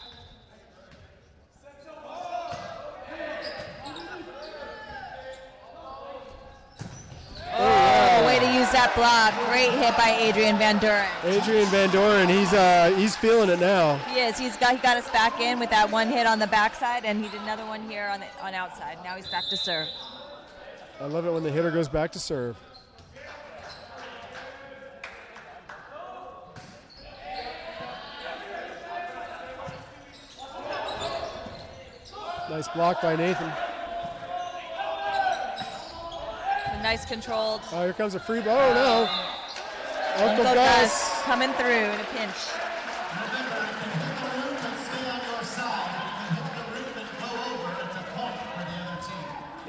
Oh, way to use that block. Great hit by Adrian Van Doren. Adrian Van Doren, he's feeling it now. He is. He got us back in with that one hit on the backside, and he did another one here on outside. Now he's back to serve. I love it when the hitter goes back to serve. Nice block by Nathan. Nice controlled. Oh, here comes a free ball. Oh, no. Uncle Gus coming through in a pinch.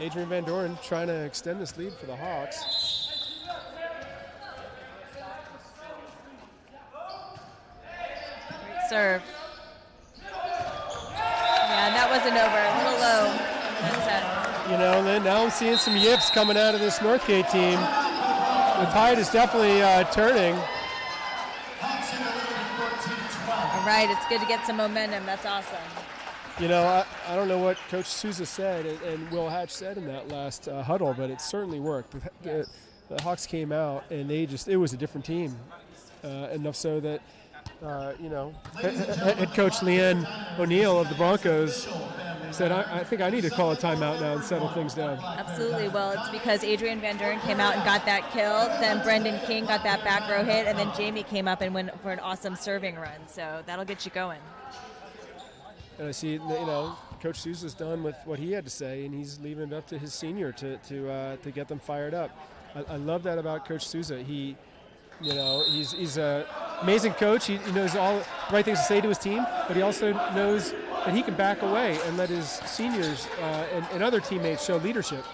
Adrian Van Doren trying to extend this lead for the Hawks. Great serve. Yeah, and that wasn't over. A little low. That's it. Now I'm seeing some yips coming out of this Northgate team. The tide is definitely turning. All right, it's good to get some momentum. That's awesome. I don't know what Coach Sousa said and Will Hatch said in that last huddle, but it certainly worked. Yes. The Hawks came out and it was a different team. Enough so that Head coach Leanne O'Neill of the Broncos said, I think I need to call a timeout now and settle things down. Absolutely. Well, it's because Adrian Van Duren came out and got that kill, then Brendan King got that back row hit, and then Jamie came up and went for an awesome serving run. So that'll get you going. And I see, Coach Sousa's done with what he had to say, and he's leaving it up to his senior to get them fired up. I love that about Coach Sousa. He's an amazing coach. He knows all the right things to say to his team, but he also knows that he can back away and let his seniors and other teammates show leadership.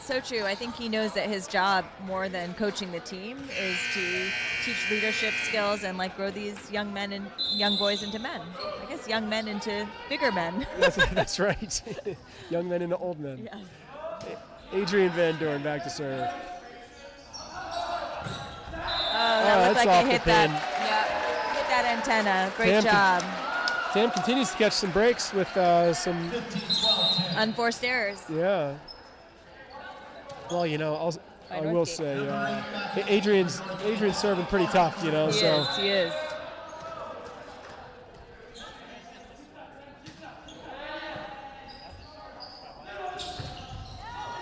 So true. I think he knows that his job, more than coaching the team, is to teach leadership skills and grow these young men and young boys into men. I guess young men into bigger men. That's right. Young men into old men. Yes. Adrian Van Duren back to serve. That looked that's like off it hit the that. pin. Yeah, hit that antenna. Great job. Tam continues to catch some breaks with some Unforced errors. Yeah. Well, I will say, Adrian's serving pretty tough, He is.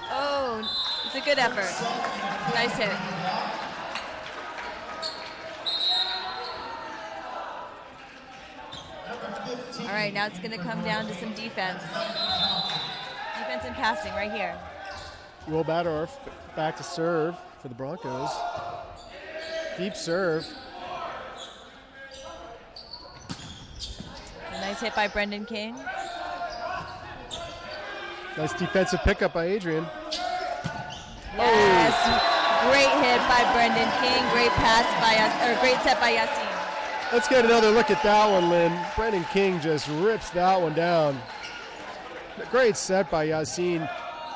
Oh, it's a good effort. Nice hit. All right, now it's going to come down to some defense. Defense and passing right here. Will Badorf back to serve for the Broncos. Deep serve. A nice hit by Brendan King. Nice defensive pickup by Adrian. Yes, great hit by Brendan King. Great pass by great set by Yassine. Let's get another look at that one, Lynn. Brendan King just rips that one down. Great set by Yassine.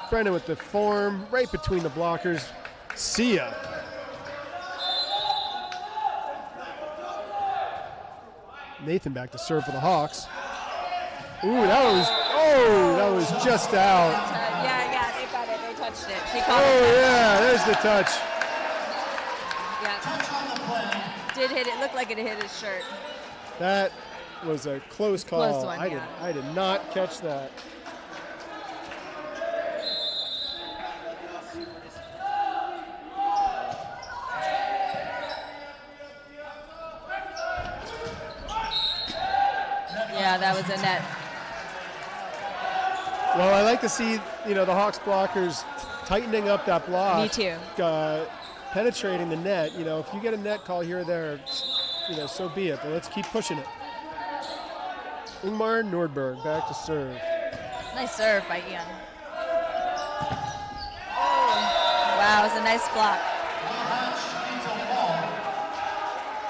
Brendan with the form right between the blockers. See ya. Nathan back to serve for the Hawks. Ooh, that was just out. Yeah, they got it. They touched it. She Oh, called it. yeah, there's the touch. Yeah. Did hit it. Looked like it hit his shirt. That was a close call. Close one, yeah. I did not catch that. Yeah, that was a net. Well, I like to see, the Hawks blockers tightening up that block. Me too. Penetrating the net. If you get a net call here or there, so be it. But let's keep pushing it. Ingmar Nordberg back to serve. Nice serve by Ian. Oh, wow, it was a nice block.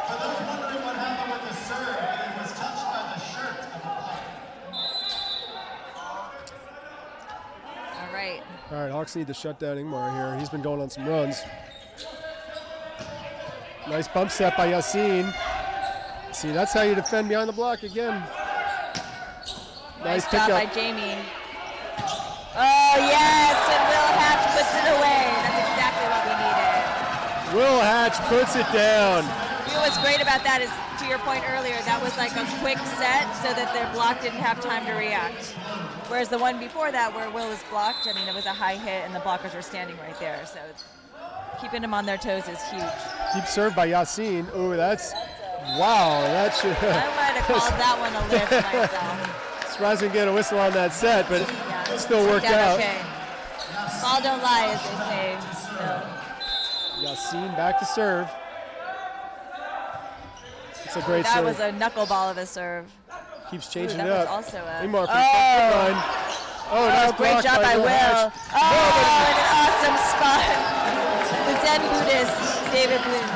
For those wondering what happened with the serve, it was touched by the shirt of the player. All right. All right, Hawks need to shut down Ingmar here. He's been going on some runs. Nice bump set by Yassine. See, that's how you defend behind the block again. Nice job by Jamie. Oh, yes, and Will Hatch puts it away. That's exactly what we needed. Will Hatch puts it down. What's great about that is, to your point earlier, that was like a quick set so that their block didn't have time to react. Whereas the one before that, where Will was blocked, it was a high hit and the blockers were standing right there. So keeping them on their toes is huge. Deep serve by Yassine. Oh, wow. That should. I might have called that one a lift myself. Surprised we didn't get a whistle on that set, but it still worked out. Okay. Ball don't lie, as they say. Yassine back to serve. It's a great that serve. Was a knuckleball of a serve. Keeps changing that it up. Was also a, Ingmar from the line. Oh, nice great block job by Will. Hatch. And an awesome spot. The Zen Buddhist, David Bloom.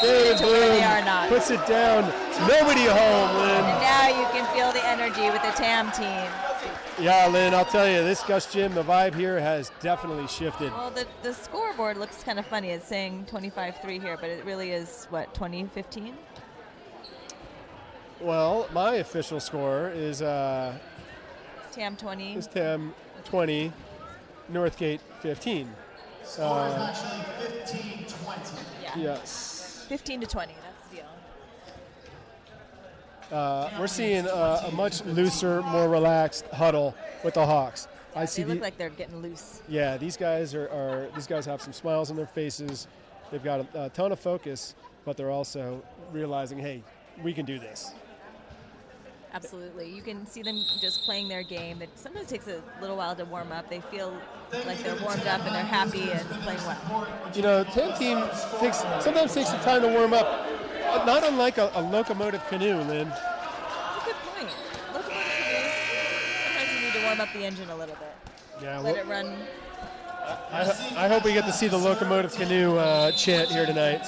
David Bloom they are not. puts it down. Nobody home, Lynn. And now you can feel the energy with the TAM team. Yeah, Lynn, I'll tell you, this Gus Gym, the vibe here has definitely shifted. Well, the scoreboard looks kind of funny. It's saying 25-3 here, but it really is, 2015? Well, my official score is TAM 20. Is TAM 20, Northgate 15. Score is actually 15-20. Yeah. Yes. 15-20, that's the deal. We're seeing a much looser, more relaxed huddle with the Hawks. I see They look like they're getting loose. Yeah, these guys these guys have some smiles on their faces. They've got a ton of focus, but they're also realizing, hey, we can do this. Absolutely. You can see them just playing their game. It sometimes takes a little while to warm up. They feel like they're warmed up and they're happy and playing well. You know, TAM team sometimes takes some time to warm up, not unlike a locomotive canoe, Lynn. That's a good point. Locomotive canoes, sometimes you need to warm up the engine a little bit. Yeah, Let it run. I hope we get to see the locomotive canoe chant here tonight.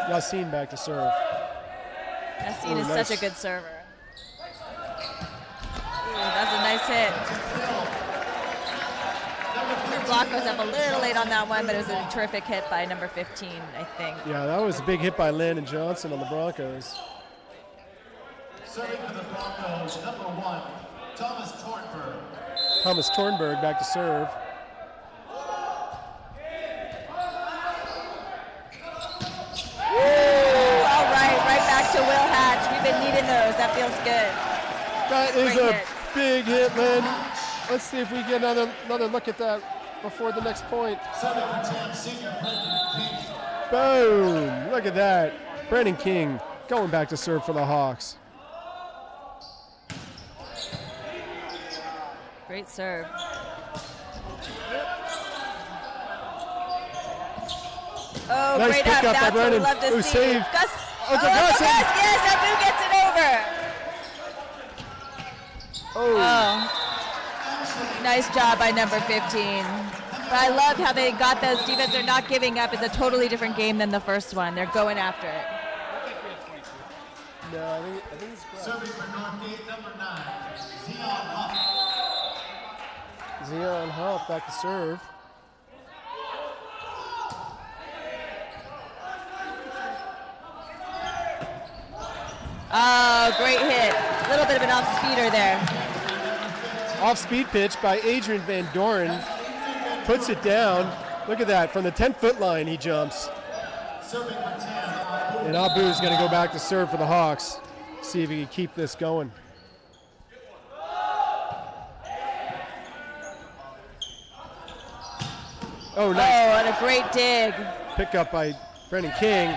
Yassine back to serve. Yassine is nice. such a good server. Ooh, that's a nice hit. Her block goes up a little late on that one, but it was a terrific hit by number 15, I think. Yeah, that was a big hit by Landon Johnson on the Broncos. Serving for the Broncos, number 1, Thomas Tornberg. Thomas Tornberg back to serve. All right back to Will Hatch. We've been needing those. That feels good. That is Great a hit. big hit, Lynn. Let's see if we get another look at that before the next point. Serving for Tam Senior, Brendan King. Boom! Look at that. Brandon King going back to serve for the Hawks. Great serve. Oh, Nice great pick up. up by That's what we Brennan. love to Ooh, see. save. Gus. Oh, it's a Gus. Yes, Abu gets it over. Oh. Nice job by number 15. But I loved how they got those defense. They're not giving up. It's a totally different game than the first one. They're going after it. No, I think it's correct. Serving for Northgate, number 9, Zion Huff. Zion Huff back to serve. Oh, great hit. A little bit of an off-speeder there. Off-speed pitch by Adrian Van Doren. Puts it down. Look at that. From the 10-foot line, he jumps. Serving for Tam. And Abu's going to go back to serve for the Hawks. See if he can keep this going. Oh, nice. Oh, and a great dig. Pick up by Brendan King.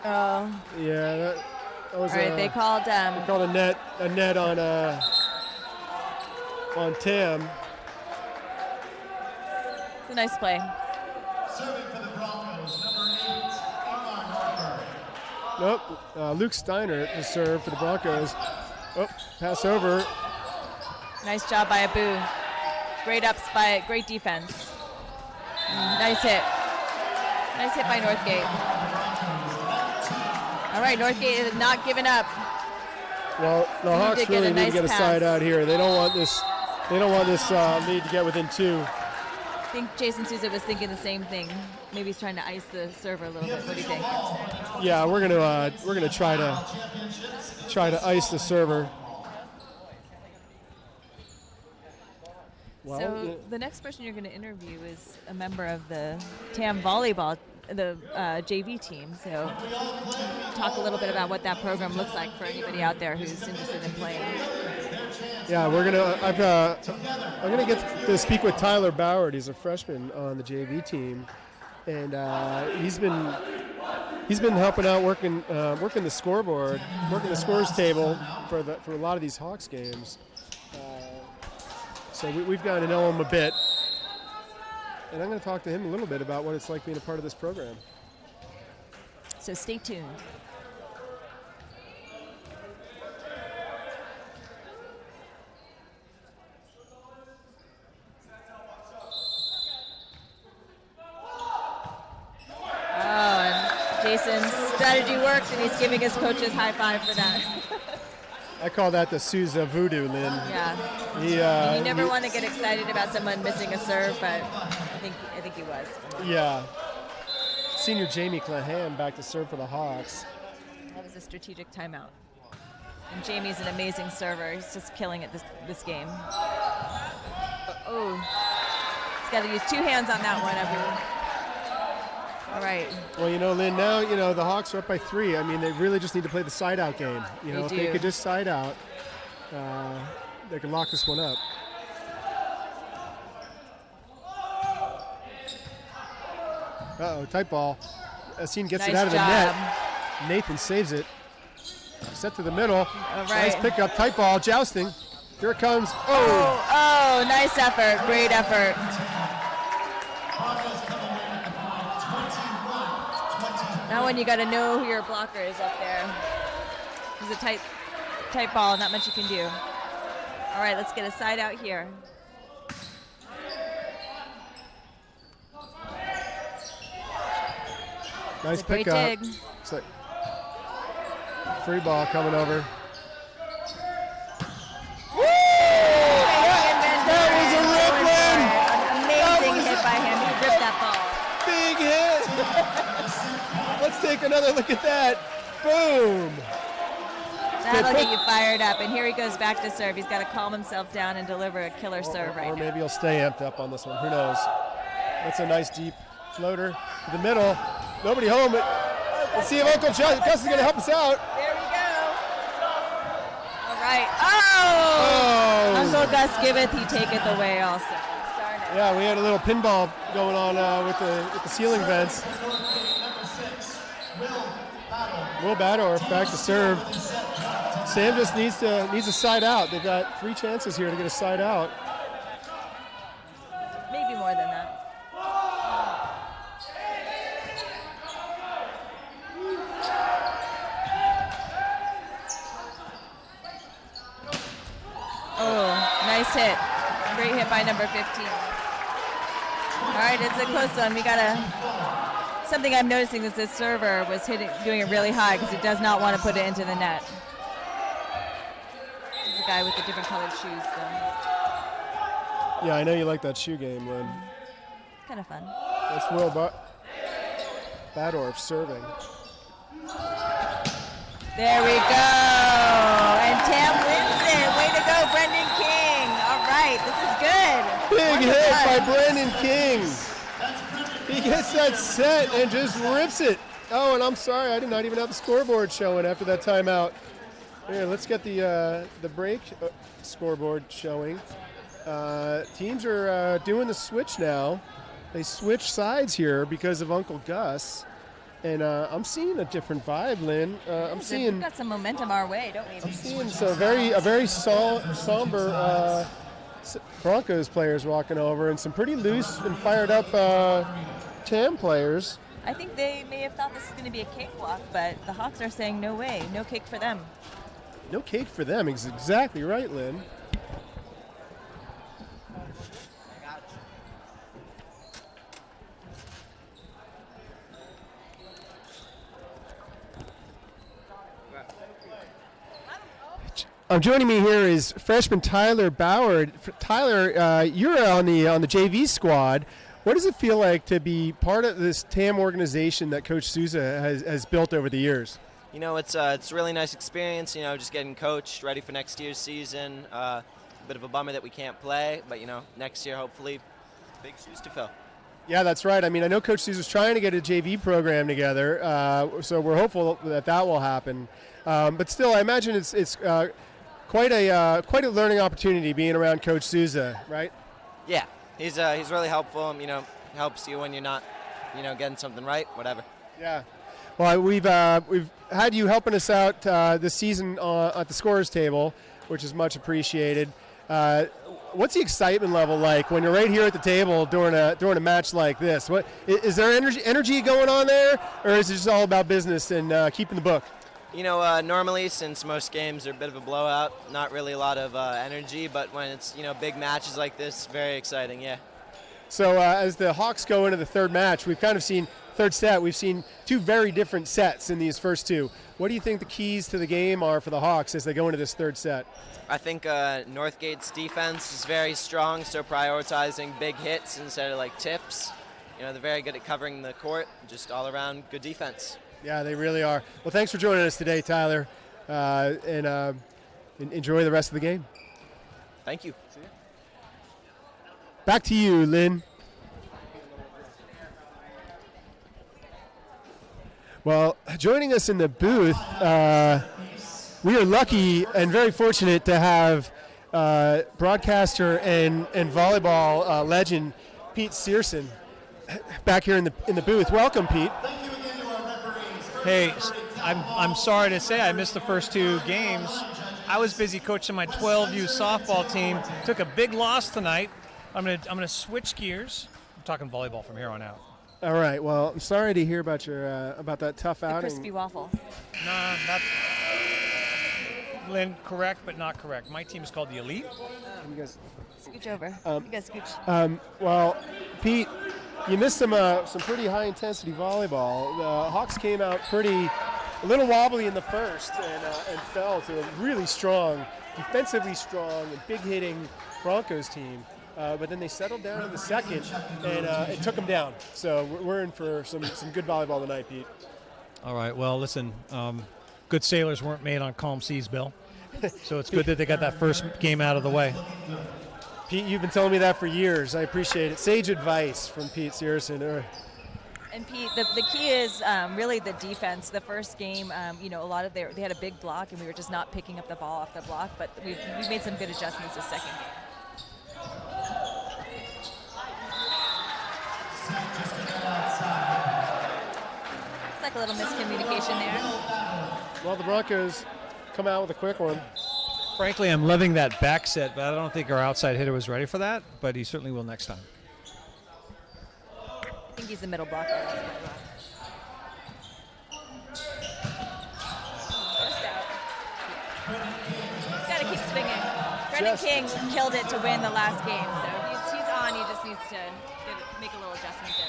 Oh. Yeah, that was All right, they called a net on Tam. it's a nice play. Serving for the Broncos, number 8, Ingmar Nordberg. Nope. Luke Steiner to serve for the Broncos. Oh, pass over. Nice job by Abu. Great ups by, great defense. Nice hit. Nice hit by Northgate. All right, Northgate is not giving up. Well, the Hawks get really a need to nice get a pass. side out here. They don't want this. They don't want this lead to get within 2. I think Jason Souza was thinking the same thing. Maybe he's trying to ice the server a little bit. What do you think? Yeah, we're gonna try to ice the server. Well, So the next person you're going to interview is a member of the TAM Volleyball, the JV team. So talk a little bit about what that program looks like for anybody out there who's interested in playing. yeah, I'm gonna get to speak with Tyler Boward. He's a freshman on the JV team, and he's been helping out working the scoreboard, working the scores table for a lot of these Hawks games. So we've gotten to know him a bit, and I'm going to talk to him a little bit about what it's like being a part of this program. So stay tuned. Oh, and Jason's strategy worked, and he's giving his coaches high five for that. I call that the Souza voodoo, Lynn. Yeah. You never want to get excited about someone missing a serve, but I think he was. Yeah. Senior Jamie Clahan back to serve for the Hawks. That was a strategic timeout. And Jamie's an amazing server. He's just killing it this game. Oh, he's got to use 2 hands on that one, everyone. All right. Well, Lynn, now, the Hawks are up by 3. I mean, they really just need to play the side-out game. If they could just side out, they could lock this one up. Uh-oh, tight ball. Asin gets it out of the net. Nathan saves it. Set to the middle. All right. Nice pickup, tight ball, jousting. Here it comes. Oh, nice effort. Great effort. Now when you got to know who your blocker is up there. It's a tight ball, not much you can do. All right, let's get a side out here. Nice great pickup. dig. It's like free ball coming over. Woo! That was a rip, Lynn. Amazing hit by him. He ripped that Big hit. Let's take another look at that. Boom. That'll get you fired up. And here he goes back to serve. He's got to calm himself down and deliver a killer serve right Or now. maybe he'll stay amped up on this one. Who knows? That's a nice deep floater to the middle. Nobody home. Let's see if Uncle Gus is going to help us out. There we go. All right. Oh! Uncle Gus giveth, he taketh away also. Darn it. Yeah, we had a little pinball going on with the ceiling vents. Will Badorf back to serve. Sam just needs a side out. They've got 3 chances here to get a side out. Maybe more than that. Oh, nice hit. Great hit by number 15. All right, it's a close one. We got something I'm noticing is this server was doing it really high because he does not want to put it into the net. This is a guy with the different colored shoes, though. Yeah, I know you like that shoe game, Lynn. It's kind of fun. That's Will Badorf serving. There we go. And Tam wins it. Way to go, Brendan King. All right, this is good. Big hit by Brendan King. He gets that set and just rips it. Oh, and I'm sorry, I did not even have the scoreboard showing after that timeout. Here, let's get the break scoreboard showing. Teams are doing the switch now. They switch sides here because of Uncle Gus. And I'm seeing a different vibe, Lynn. We've got some momentum our way, don't we? I'm seeing a very somber Broncos players walking over, and some pretty loose and fired up TAM players. I think they may have thought this was going to be a cakewalk, but the Hawks are saying no way, no cake for them. No cake for them. Is exactly right, Lynn. Joining me here is freshman Tyler Bauer. Tyler, you're on the JV squad. What does it feel like to be part of this TAM organization that Coach Souza has built over the years? It's a really nice experience. Just getting coached, ready for next year's season. A bit of a bummer that we can't play, but next year hopefully, big shoes to fill. Yeah, that's right. I mean, I know Coach Souza's trying to get a JV program together, so we're hopeful that will happen. But still, I imagine it's quite a learning opportunity being around Coach Souza, right? Yeah, he's really helpful. Helps you when you're not, getting something right, whatever. Yeah. Well, we've had you helping us out this season at the scorers table, which is much appreciated. What's the excitement level like when you're right here at the table during a match like this? What is there energy going on there, or is it just all about business and keeping the book? Normally, since most games are a bit of a blowout, not really a lot of energy, but when it's, big matches like this, very exciting, yeah. So as the Hawks go into the third match, we've kind of seen, third set, we've seen 2 very different sets in these first 2. What do you think the keys to the game are for the Hawks as they go into this third set? I think Northgate's defense is very strong, so prioritizing big hits instead of tips. They're very good at covering the court, just all around good defense. Yeah, they really are. Well, thanks for joining us today, Tyler, and enjoy the rest of the game. Thank you. Back to you, Lynn. Well, joining us in the booth, we are lucky and very fortunate to have broadcaster and volleyball legend Pete Searson back here in the booth. Welcome, Pete. Hey, I'm sorry to say I missed the first 2 games. I was busy coaching my 12U softball team. Took a big loss tonight. I'm gonna switch gears. I'm talking volleyball from here on out. All right. Well, I'm sorry to hear about your about that tough outing. Crispy waffles. Nah, that's Lynn, correct but not correct. My team is called the Elite. You guys, Scooch over. You guys scooch. well, Pete, you missed some pretty high intensity volleyball. The Hawks came out a little wobbly in the first and fell to a really strong, defensively strong and big hitting Broncos team. But then they settled down in the second, and it took them down. So we're in for some good volleyball tonight, Pete. All right. Well, listen. Good sailors weren't made on calm seas, Bill. So it's good that they got that first game out of the way. Pete, you've been telling me that for years. I appreciate it. Sage advice from Pete Searson. And Pete, the key is really the defense. The first game, a lot of they had a big block, and we were just not picking up the ball off the block. But we made some good adjustments the second game. It's like a little miscommunication there. Well, the Broncos come out with a quick one. Frankly, I'm loving that back set, but I don't think our outside hitter was ready for that, but he certainly will next time. I think he's the middle blocker. First out. He's got to keep swinging. Brendan King killed it to win the last game, so he's on. He just needs to make a little adjustment there.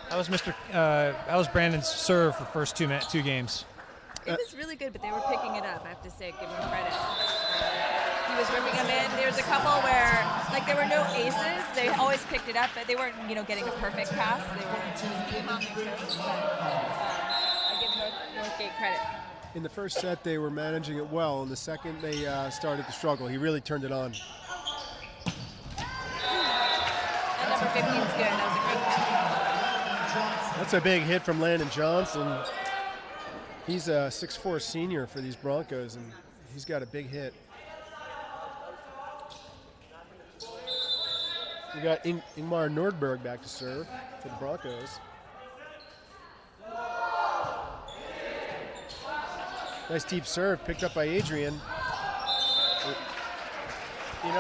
That was Brandon's serve for the first two games. It was really good, but they were picking it up. I have to say, give him credit. He was ripping them in. There's a couple where, there were no aces. They always picked it up, but they weren't, getting a perfect pass. They were game on their toes. But I give Northgate credit. In the first set, they were managing it well. In the second, they started to struggle. He really turned it on. And number 15 is good. That was a great catch. That's a big hit from Landon Johnson. He's a 6'4" senior for these Broncos, and he's got a big hit. We got Ingmar Nordberg back to serve for the Broncos. Nice deep serve picked up by Adrian. And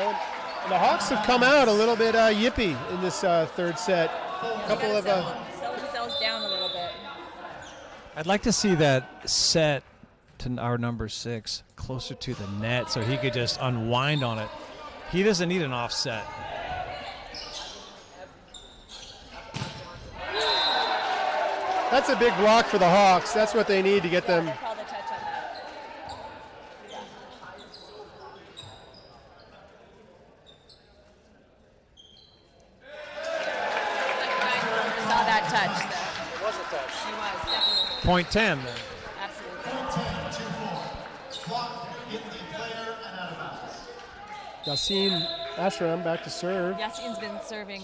the Hawks have come out a little bit yippy in this third set. Sell themselves down a little bit. I'd like to see that set to our number 6 closer to the net so he could just unwind on it. He doesn't need an offset. That's a big block for the Hawks. That's what they need to get them. Call the touch on that. Saw that touch. It was a touch. He was, definitely. Point 10 then. Absolutely. Yassine Ashram back to serve. Yassine's been serving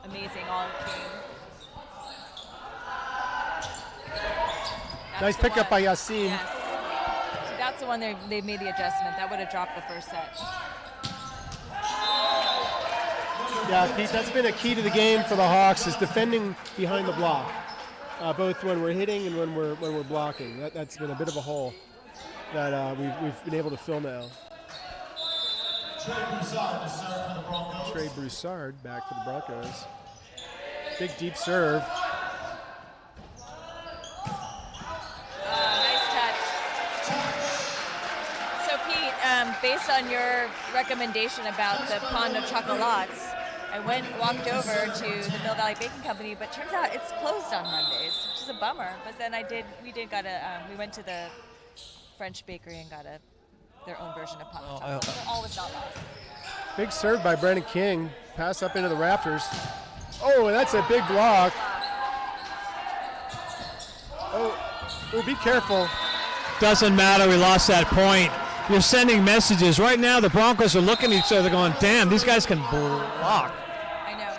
amazing all game. Nice pickup by Yassine. Yes. So that's the one they made the adjustment. That would have dropped the first set. Yeah, Pete, that's been a key to the game for the Hawks is defending behind the block, both when we're hitting and when we're blocking. That's been a bit of a hole that we've been able to fill now. Trey Broussard back for the Broncos. Big deep serve. Nice touch. So Pete, based on your recommendation about the Pond of Chocolates, I walked over to the Mill Valley Baking Company, but turns out it's closed on Mondays, which is a bummer. But then we went to the French bakery and got their own version of Pond of Chocolate. So all was not lost. Big serve by Brendan King. Pass up into the rafters. Oh, that's a big block. Oh, be careful. Doesn't matter. We lost that point. You're sending messages. Right now, the Broncos are looking at each other going, damn, these guys can block. I know.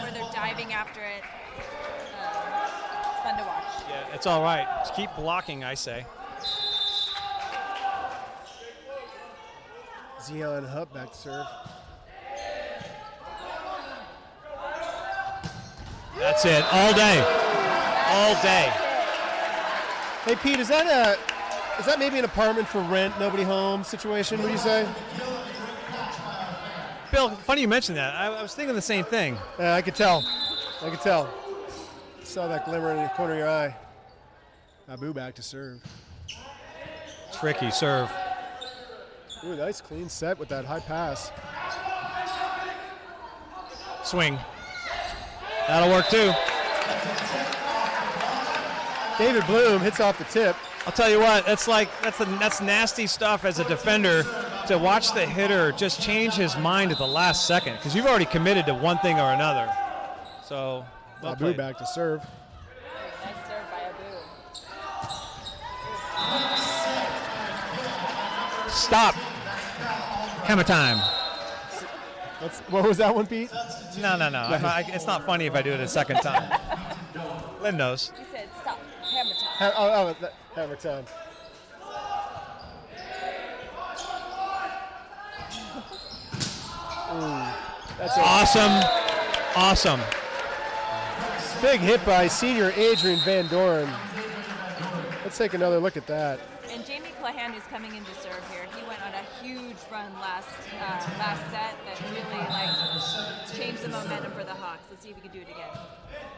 And they're diving after it. It's fun to watch. Yeah, That's all right. Just keep blocking, I say. Zion Hupp back to serve. That's it. All day. All day. Hey, Pete, is that maybe an apartment for rent, nobody home situation, would you say? Bill, funny you mentioned that. I was thinking the same thing. Yeah, I could tell. Saw that glimmer in the corner of your eye. Abu back to serve. Tricky serve. Ooh, nice clean set with that high pass. Swing. That'll work too. David Bloom hits off the tip. I'll tell you what, that's nasty stuff as a defender to watch the hitter just change his mind at the last second because you've already committed to one thing or another. So, well Abu played. back to serve. Nice serve by Abu. Stop. Hammer time. What was that one, Pete? No. It's not funny if I do it a second time. Lynn knows. He said stop. Hammer time. Hammer time. That's Awesome. big hit by senior Adrian Van Doren. Let's take another look at that. And Jamie Clahan, who's coming in to serve here, he went on a huge run last set that really changed the momentum for the Hawks. Let's see if we can do it again.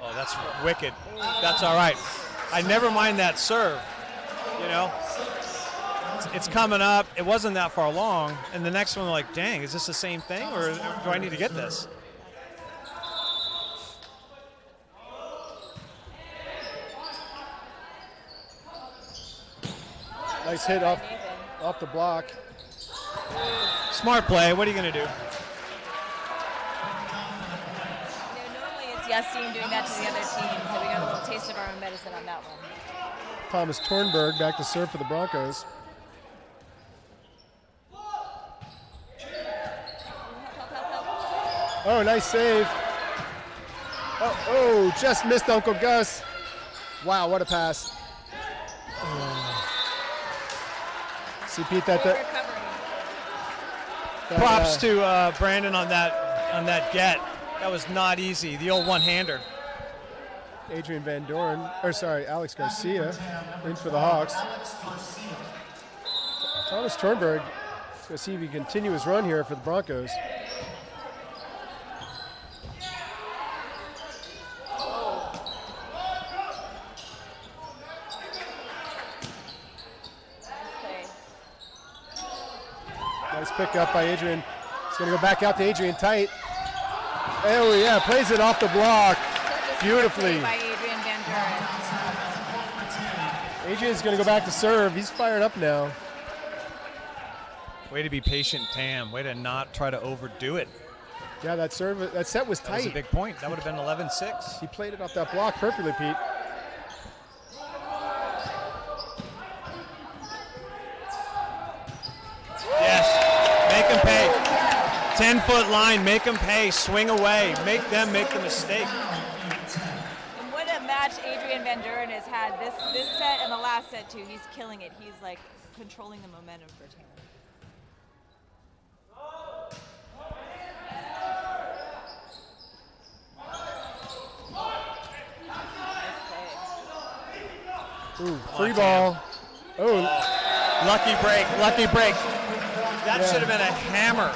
Oh, that's wicked. That's all right. I never mind that serve. You know, it's coming up. It wasn't that far long, and the next one, like, dang, is this the same thing, or do I need to get this? Nice hit off the block. Smart play. What are you going to do? Normally it's yes team doing that to the other team, so we got a little taste of our own medicine on that one. Thomas Tornberg back to serve for the Broncos. Oh, nice save. Oh, just missed Uncle Gus. Wow, what a pass. See, Pete, Props to Brandon on that get. That was not easy. The old one-hander. Adrian Van Doren, Alex Garcia in for the Hawks. Thomas Tornberg, let's go see if he can continue his run here for the Broncos. Nice pick up by Adrian. He's going to go back out to Adrian tight. Oh, yeah, plays it off the block beautifully. By Adrian Van Doren. Adrian's going to go back to serve. He's fired up now. Way to be patient, Tam. Way to not try to overdo it. Yeah, that set was tight. That was a big point. That would have been 11-6. He played it off that block perfectly, Pete. Yes. Make him pay. 10-foot line. Make him pay. Swing away. Make them make the mistake. And what a match Adrian Van Doren has had this set and the last set too. He's killing it. He's like controlling the momentum for Taylor. Ooh, free ball. Oh, lucky break. That should have been a hammer.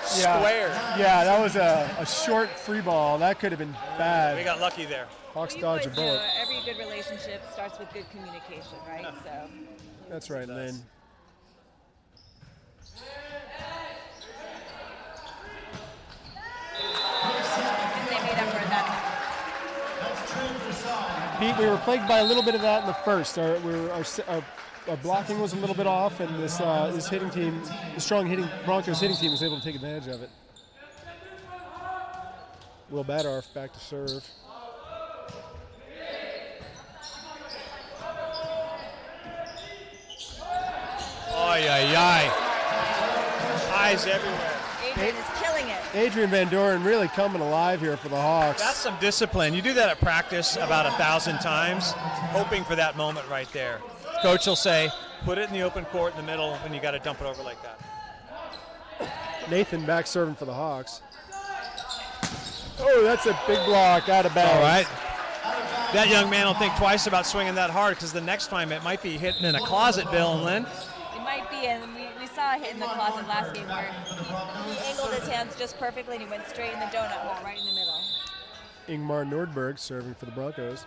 Square. Yeah, that was a short free ball. That could have been bad. We got lucky there. Hawks dodge a bullet. Every good relationship starts with good communication, right? So. That's right, Lynn. Pete, we were plagued by a little bit of that in the first. Our blocking was a little bit off, and this hitting team, the strong Broncos hitting team, was able to take advantage of it. Will Badarf back to serve. Ay. Eyes everywhere. Adrian is killing it. Adrian Van Doren really coming alive here for the Hawks. That's some discipline. You do that at practice about 1,000 times, hoping for that moment right there. Coach will say, put it in the open court in the middle, and you got to dump it over like that. Nathan back serving for the Hawks. Oh, that's a big block out of bounds. All right. That young man will think twice about swinging that hard because the next time it might be hitting in a closet, Bill and Lynn. It might be, and we saw a hit in the closet last game where he angled his hands just perfectly and he went straight in the donut hole right in the middle. Ingmar Nordberg serving for the Broncos.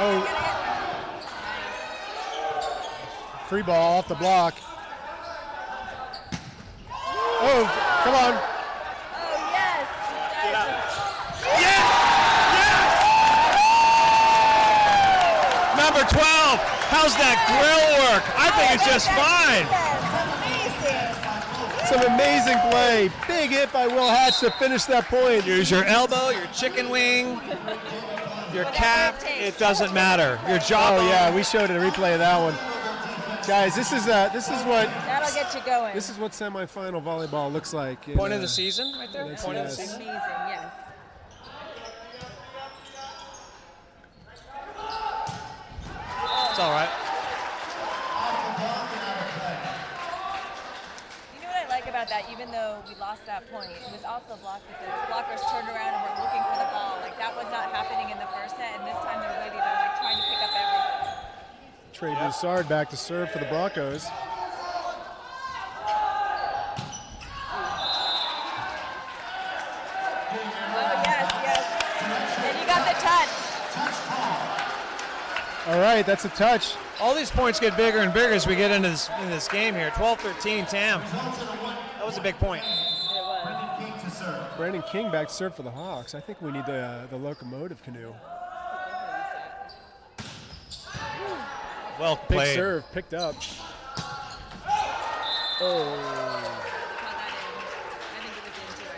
Oh. Free ball off the block. Oh, come on. Oh, yes. Number 12, how's that grill work? I think it's just fine. Some amazing play. Big hit by Will Hatch to finish that point. Use your elbow, your chicken wing, your calf. It doesn't matter. Your jawbone. Oh yeah, we showed a replay of that one. Guys, this is what That'll get you going. this is what semifinal volleyball looks like. Point of the season right there? Yes, Point of the yes. season. Amazing, yes. It's all right. You know what I like about that, even though we lost that point, it was off the block that the blockers turned around and were looking for the ball. Like that was not happening in the first set, and this time they're ready. They're like trying to pick up everything. Trey Broussard back to serve for the Broncos. Oh yes, yes. And you got the touch. All right, that's a touch. All these points get bigger and bigger as we get into this game here. 12-13, Tam. That was a big point. It was. Brandon King back to serve for the Hawks. I think we need the locomotive canoe. Well Big played. serve, picked up. Oh.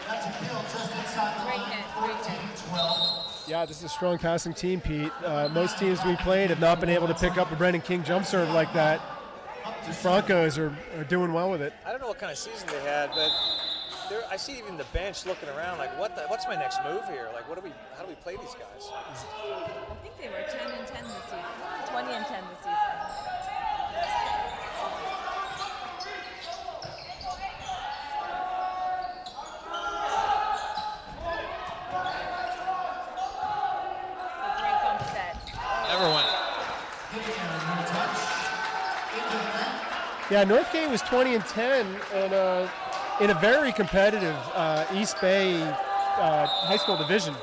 Caught that in. I think it was in too. Great hit, great hit. Yeah, this is a strong passing team, Pete. Most teams we played have not been able to pick up a Brandon King jump serve like that. The Broncos are doing well with it. I don't know what kind of season they had, but I see even the bench looking around like, what's my next move here? Like, how do we play these guys? I think they were 10 and 10 this season. 20 and 10 this season. A great bump set. Never went. Yeah, Northgate was 20 and 10, and in a very competitive East Bay high school division.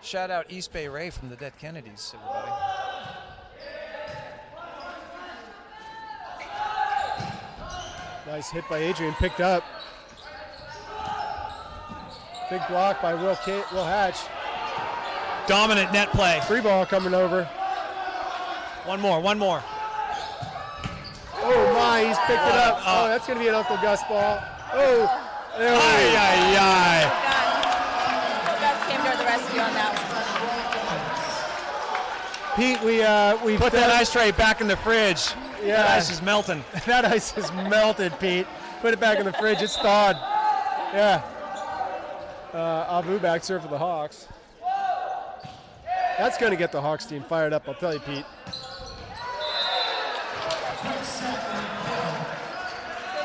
Shout out East Bay Ray from the Dead Kennedys, everybody. Nice hit by Adrian, picked up. Big block by Will Hatch. Dominant net play. Free ball coming over. One more. Oh my, he's picked it up. Oh, that's going to be an Uncle Gus ball. Oh, there we go. Uncle Gus came to the rescue on that one. Pete, we Put that ice tray back in the fridge. Yeah. That ice is melting. That ice is melted, Pete. Put it back in the fridge. It's thawed. Yeah. Abu back serve for the Hawks. That's going to get the Hawks team fired up, I'll tell you, Pete. So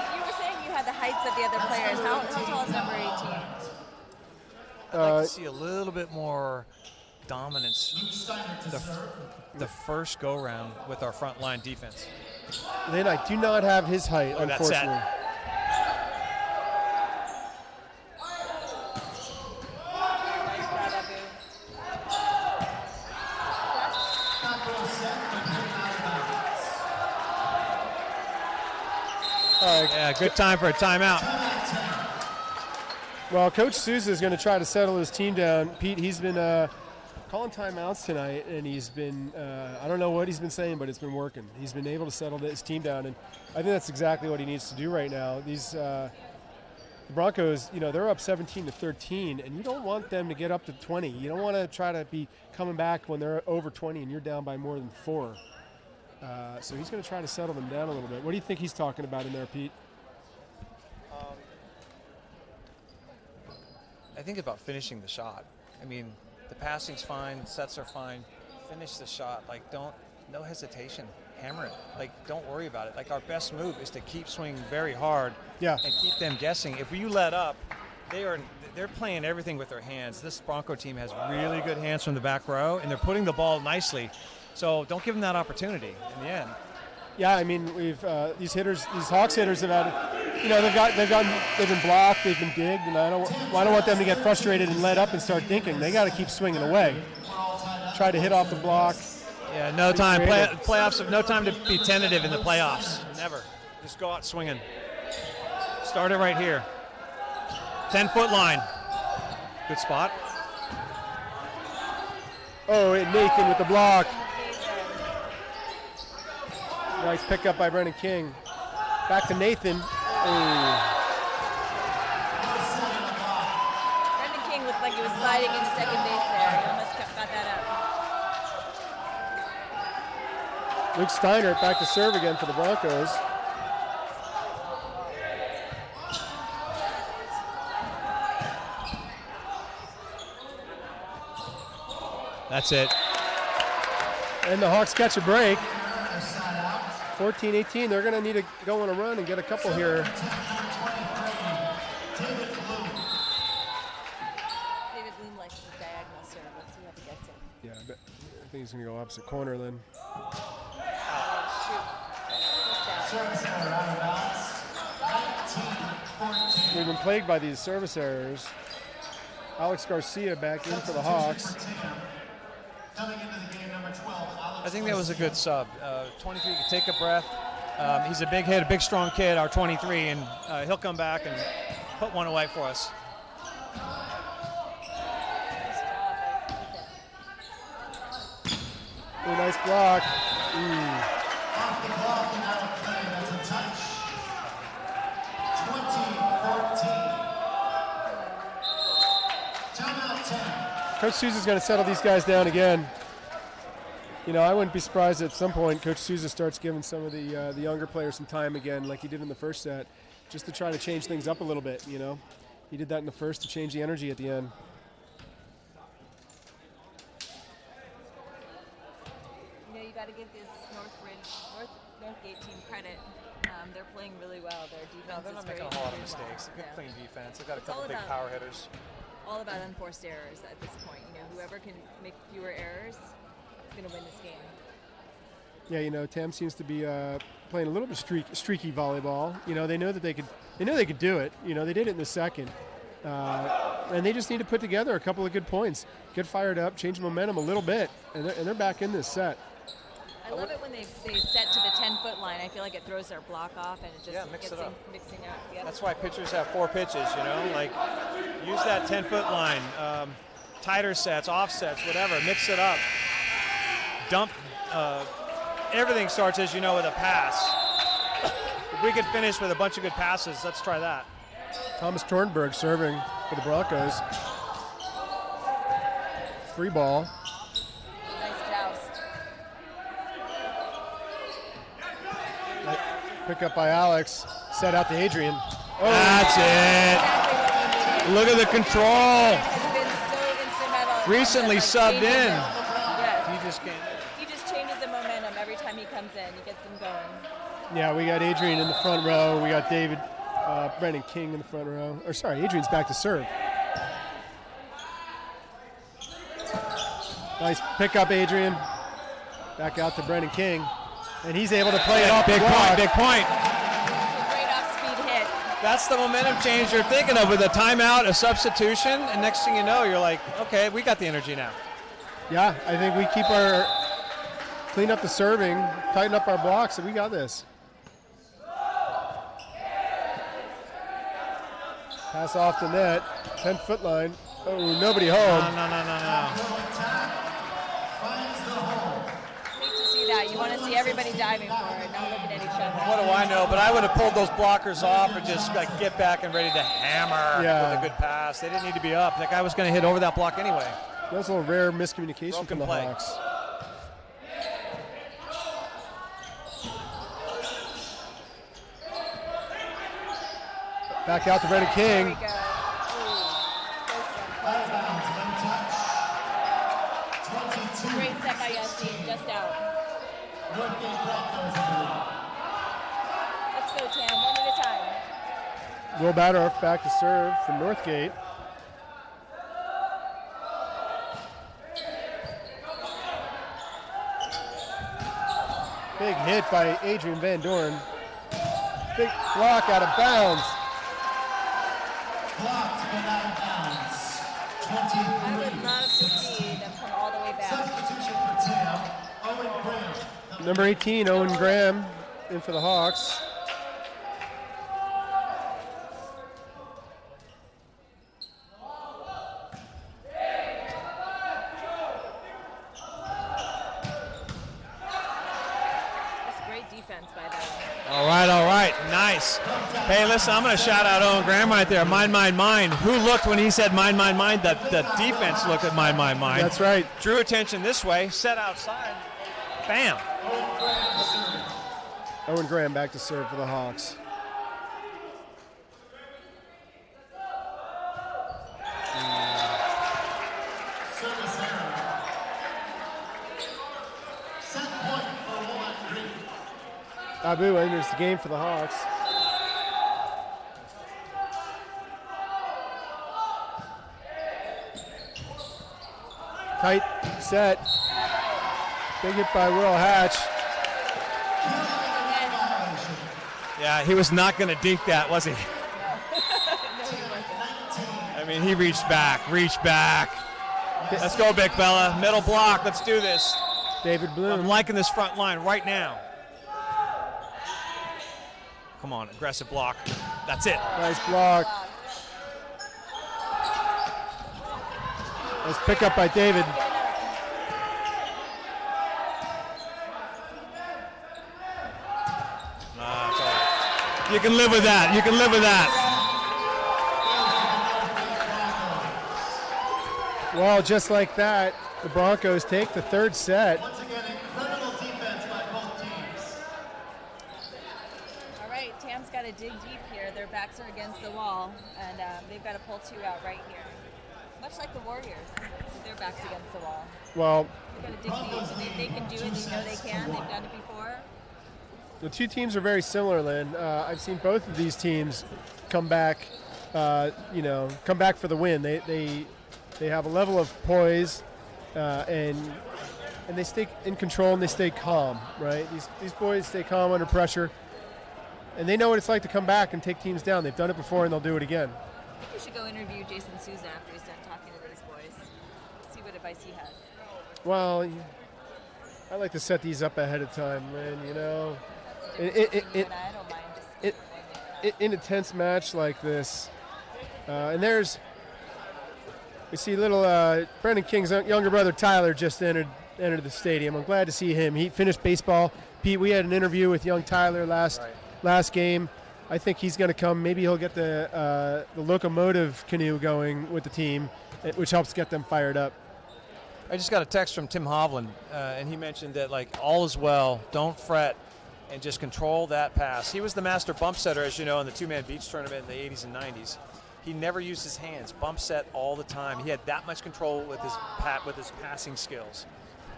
you were saying you had the heights of the other players. How tall is number 18? I'd like to see a little bit more dominance the first go-round with our front line defense. Then I do not have his height, Oh, that's unfortunately. Yeah, good time for a timeout. Well, Coach Sousa is going to try to settle his team down. Pete, he's been calling timeouts tonight, and he's been, I don't know what he's been saying, but it's been working. He's been able to settle his team down, and I think that's exactly what he needs to do right now. the Broncos, they're up 17-13, and you don't want them to get up to 20. You don't want to try to be coming back when they're over 20 and you're down by more than 4. So he's going to try to settle them down a little bit. What do you think he's talking about in there, Pete? I think about finishing the shot. I mean, the passing's fine, sets are fine. Finish the shot. Like, no hesitation. Hammer it. Like, don't worry about it. Like, our best move is to keep swinging very hard and keep them guessing. If you let up, they're playing everything with their hands. This Bronco team has really good hands from the back row, and they're putting the ball nicely. So don't give them that opportunity in the end. Yeah, I mean, we've these Hawks hitters have had, they've been blocked, they've been digged, and I don't want them to get frustrated and let up and start thinking. They got to keep swinging away. Try to hit off the block. Yeah, no time. Playoffs have no time to be tentative in the playoffs. Never. Just go out swinging. Start it right here. 10-foot line. Good spot. Oh, and Nathan with the block. Nice pickup by Brennan King. Back to Nathan. Brendan King looked like he was sliding into second base there. He almost got that up. Luke Steiner back to serve again for the Broncos. That's it. And the Hawks catch a break. 14-18, they're going to need to go on a run and get a couple here. David Bloom likes the diagonal serve. Let's see how he gets it. Yeah, I think he's going to go opposite corner then. We've been plagued by these service errors. Alex Garcia back in for the Hawks. I think that was a good sub. 23 can take a breath. He's a big hit, a big strong kid, our 23, and he'll come back and put one away for us. Oh, nice block. Off the block and out of play. That's a touch. 20-14. Timeout 10. Coach Sousa's going to settle these guys down again. I wouldn't be surprised at some point Coach Sousa starts giving some of the younger players some time again, like he did in the first set, just to try to change things up a little bit. He did that in the first to change the energy at the end. You got to give this Northgate team credit. They're playing really well. Their defense they're not is making a whole lot of mistakes. They're good clean defense. They've got a couple big power hitters. All about unforced errors at this point. Whoever can make fewer errors is going to win this game. Yeah, Tam seems to be playing a little bit streaky volleyball. They know that they could do it. They did it in the second. And they just need to put together a couple of good points, get fired up, change momentum a little bit, and they're back in this set. I love it when they set to the 10-foot line. I feel like it throws their block off and it just mix gets it up. Mixing up. Yep. That's why pitchers have 4 pitches, like use that 10-foot line, tighter sets, offsets, whatever, mix it up. Dump, everything starts, as you know, with a pass. If we could finish with a bunch of good passes, let's try that. Thomas Tornberg serving for the Broncos. Free ball. Nice joust. Pick up by Alex. Set out to Adrian. Oh. That's it. Look at the control. Has been so instrumental. Recently subbed in. Yes. He just came in. He just changes the momentum every time he comes in. He gets them going. Yeah, we got Adrian in the front row. We got Brendan King in the front row. Or sorry, Adrian's back to serve. Nice pickup, Adrian. Back out to Brendan King. And he's able to play it off the block. Big point. Great off-speed hit. That's the momentum change you're thinking of with a timeout, a substitution, and next thing you know, you're like, okay, we got the energy now. Yeah, I think we clean up the serving, tighten up our blocks, and we got this. Pass off the net, 10-foot line. Oh, nobody home. No. Hate to see that. that. You want to see everybody diving for it, not looking at each other. What do I know? But I would have pulled those blockers off and just like get back and ready to hammer with a good pass. They didn't need to be up. That guy was going to hit over that block anyway. That was a little rare miscommunication Broken from the play. Hawks. Back out to Brennan There King. we go. Out of bounds, no touch. 22. Great set by Yassine, just out. Northgate Broncos in the lead. Let's go, Tam, one at a time. Will Badorf back to serve from Northgate. Big hit by Adrian Van Dorn. Big block out of bounds. Blocked but out of bounds. I would 23. love to see them come all the way back. Substitution for Tam, Owen Graham. Number 18, Owen Graham, in for the Hawks. That's great defense by them. All right, nice. Hey, listen, I'm going to shout out Owen Graham right there. Mind, mind, mind. Who looked when he said mind, mind, mind? The defense looked at mind, mind, mind. That's right. Drew attention this way, set outside. Bam. Owen Graham back to serve for the Hawks. Service error. Set point for Walnut Creek. Abu enters the game for the Hawks. Tight set. Big hit by Will Hatch. Yeah, he was not going to dink that, was he? I mean, he reached back. Let's go, big fella. Middle block, let's do this. David I'm Bloom. liking this front line right now. Come on, aggressive block. That's it. Nice block. Nice pickup by David. It's all right. You can live with that. You can live with that. Well, just like that, the Broncos take the third set. Once again, incredible defense by both teams. All right, Tam's got to dig deep here. Their backs are against the wall, and they've got to pull two out right here. Much like the Warriors, with their backs against the wall. Well, They've got to dig deep. They can do it. They know they can. They've done it before. the two teams are very similar, Lynn. I've seen both of these teams come back, come back for the win. They have a level of poise, and they stay in control and they stay calm, right? These boys stay calm under pressure, and they know what it's like to come back and take teams down. They've done it before and they'll do it again. I think we should go interview Jason Souza after he's done talking to these boys. See what advice he has. Well, I like to set these up ahead of time, Lynn, you know. I don't mind just In a tense match like this, and we see little Brendan King's younger brother Tyler just entered the stadium. I'm glad to see him. He finished baseball. Pete, we had an interview with young Tyler last game. I think he's going to come. Maybe he'll get the locomotive canoe going with the team, which helps get them fired up. I just got a text from Tim Hovland, and he mentioned that, like, all is well, don't fret, and just control that pass. He was the master bump setter, as you know, in the two-man beach tournament in the 80s and 90s. He never used his hands, bump set all the time. He had that much control with his passing skills.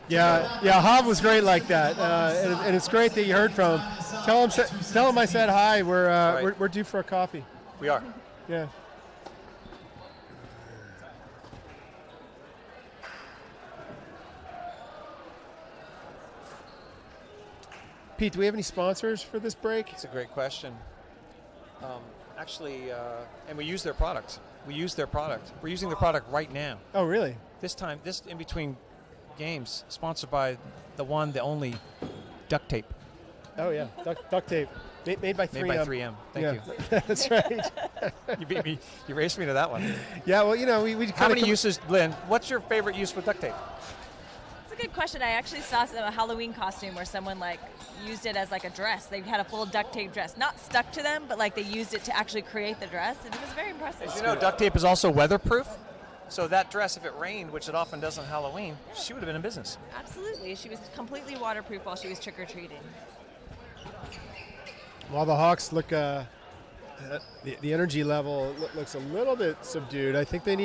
Yeah, Hav was great like that, and it's great that you heard from him. Tell him I said hi. We're due for a coffee. We are. Yeah. Pete, do we have any sponsors for this break? It's a great question. Actually, and we use their product. We're using their product right now. Oh, really? This in between games, sponsored by the one, the only duct tape. Oh, yeah, duct tape. Made by 3M. Made by 3M. Thank you. That's right. You beat me. You raced me to that one. Yeah, well, we How many uses, Lynn? What's your favorite use for duct tape? That's a good question. I actually saw a Halloween costume where someone like used it as like a dress. They had a full duct tape dress, not stuck to them, but like they used it to actually create the dress, and it was very impressive. As you know, duct tape is also weatherproof. So that dress, if it rained, which it often does on Halloween, she would have been in business. Absolutely. She was completely waterproof while she was trick-or-treating. While the Hawks look, the energy level looks a little bit subdued. I think they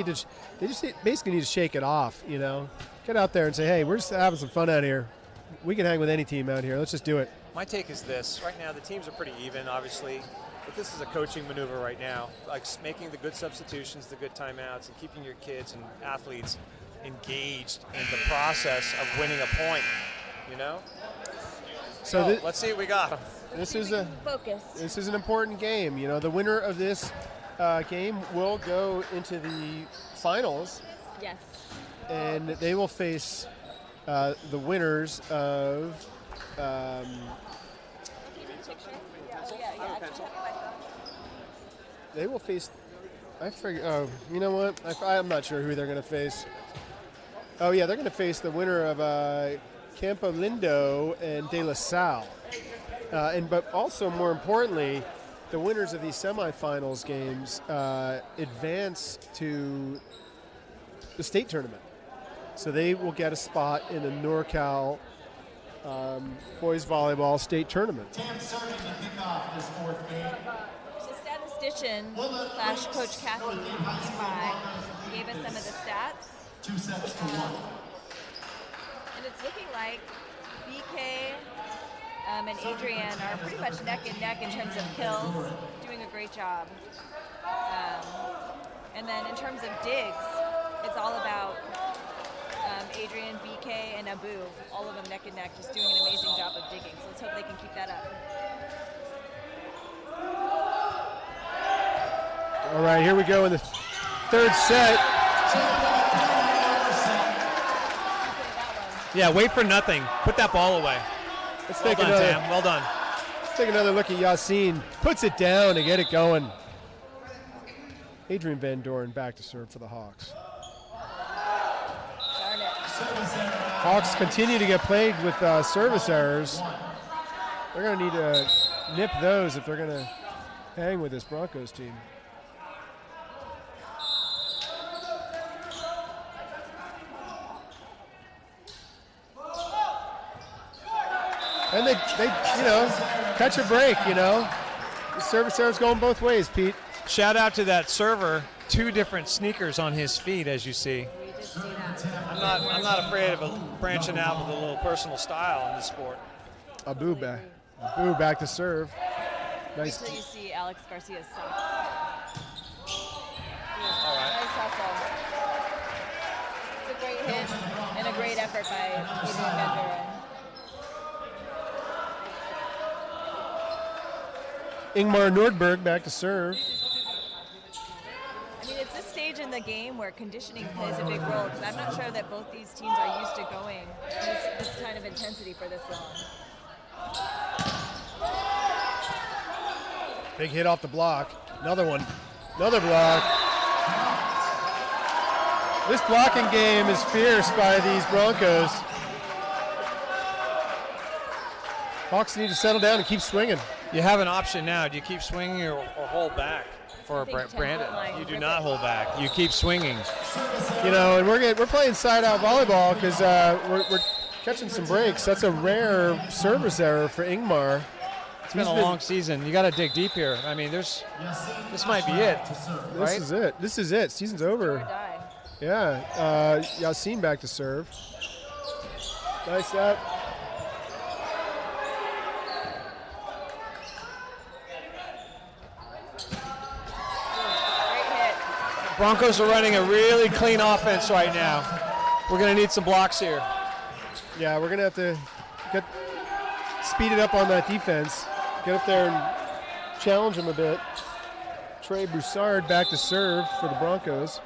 basically need to shake it off, you know. Get out there and say, hey, we're just having some fun out here. We can hang with any team out here. Let's just do it. My take is this. Right now, the teams are pretty even, obviously. But this is a coaching maneuver right now, like making the good substitutions, the good timeouts, and keeping your kids and athletes engaged in the process of winning a point, you know? So let's see what we got. This is an important game. You know, the winner of this game will go into the finals. Yes. And they will face the winners of. They will face. I figure. Oh, you know what? I'm not sure who they're going to face. Oh yeah, they're going to face the winner of Campolindo and De La Salle, but also more importantly, the winners of these semifinals games advance to the state tournament. So they will get a spot in the NorCal boys volleyball state tournament. Tam serving to kick off this fourth game. So statistician / Coach Kathy gave us some of the stats. 2 sets to 1. And it's looking like BK and Adrian are pretty much neck and neck in terms of kills, doing a great job. And then in terms of digs, it's all about Adrian, BK, and Abu, all of them neck and neck, just doing an amazing job of digging. So let's hope they can keep that up. All right, here we go in the third set. Yeah, wait for nothing. Put that ball away. Let's Well take done, another. Tam. Well done. Let's take another look at Yassine. Puts it down to get it going. Adrian Van Doren back to serve for the Hawks. Darn it. Hawks continue to get plagued with service errors. They're going to need to nip those if they're going to hang with this Broncos team. And they catch a break, The service error's going both ways, Pete. Shout out to that server. 2 different sneakers on his feet, as you see. We did see that. I'm not afraid of branching out with a little personal style in this sport. Abu back to serve. Nice. Wait till you see Alex Garcia's socks. Nice hustle. It's a great hit and a great effort by Adrian Van Doren. Ingmar Nordberg back to serve. I mean, it's this stage in the game where conditioning plays a big role, because I'm not sure that both these teams are used to going this kind of intensity for this long. Big hit off the block. Another one. Another block. This blocking game is fierce by these Broncos. Hawks need to settle down and keep swinging. You have an option now. Do you keep swinging or hold back for Brandon? You do not hold back. You keep swinging. And we're playing side-out volleyball because we're catching some breaks. That's a rare service error for Ingmar. It's been a long season. You got to dig deep here. I mean, this might be it. Right? This is it. Season's over. Yeah. Yassine back to serve. Nice set. Broncos are running a really clean offense right now. We're going to need some blocks here. Yeah, we're going to have to speed it up on that defense. Get up there and challenge them a bit. Trey Broussard back to serve for the Broncos.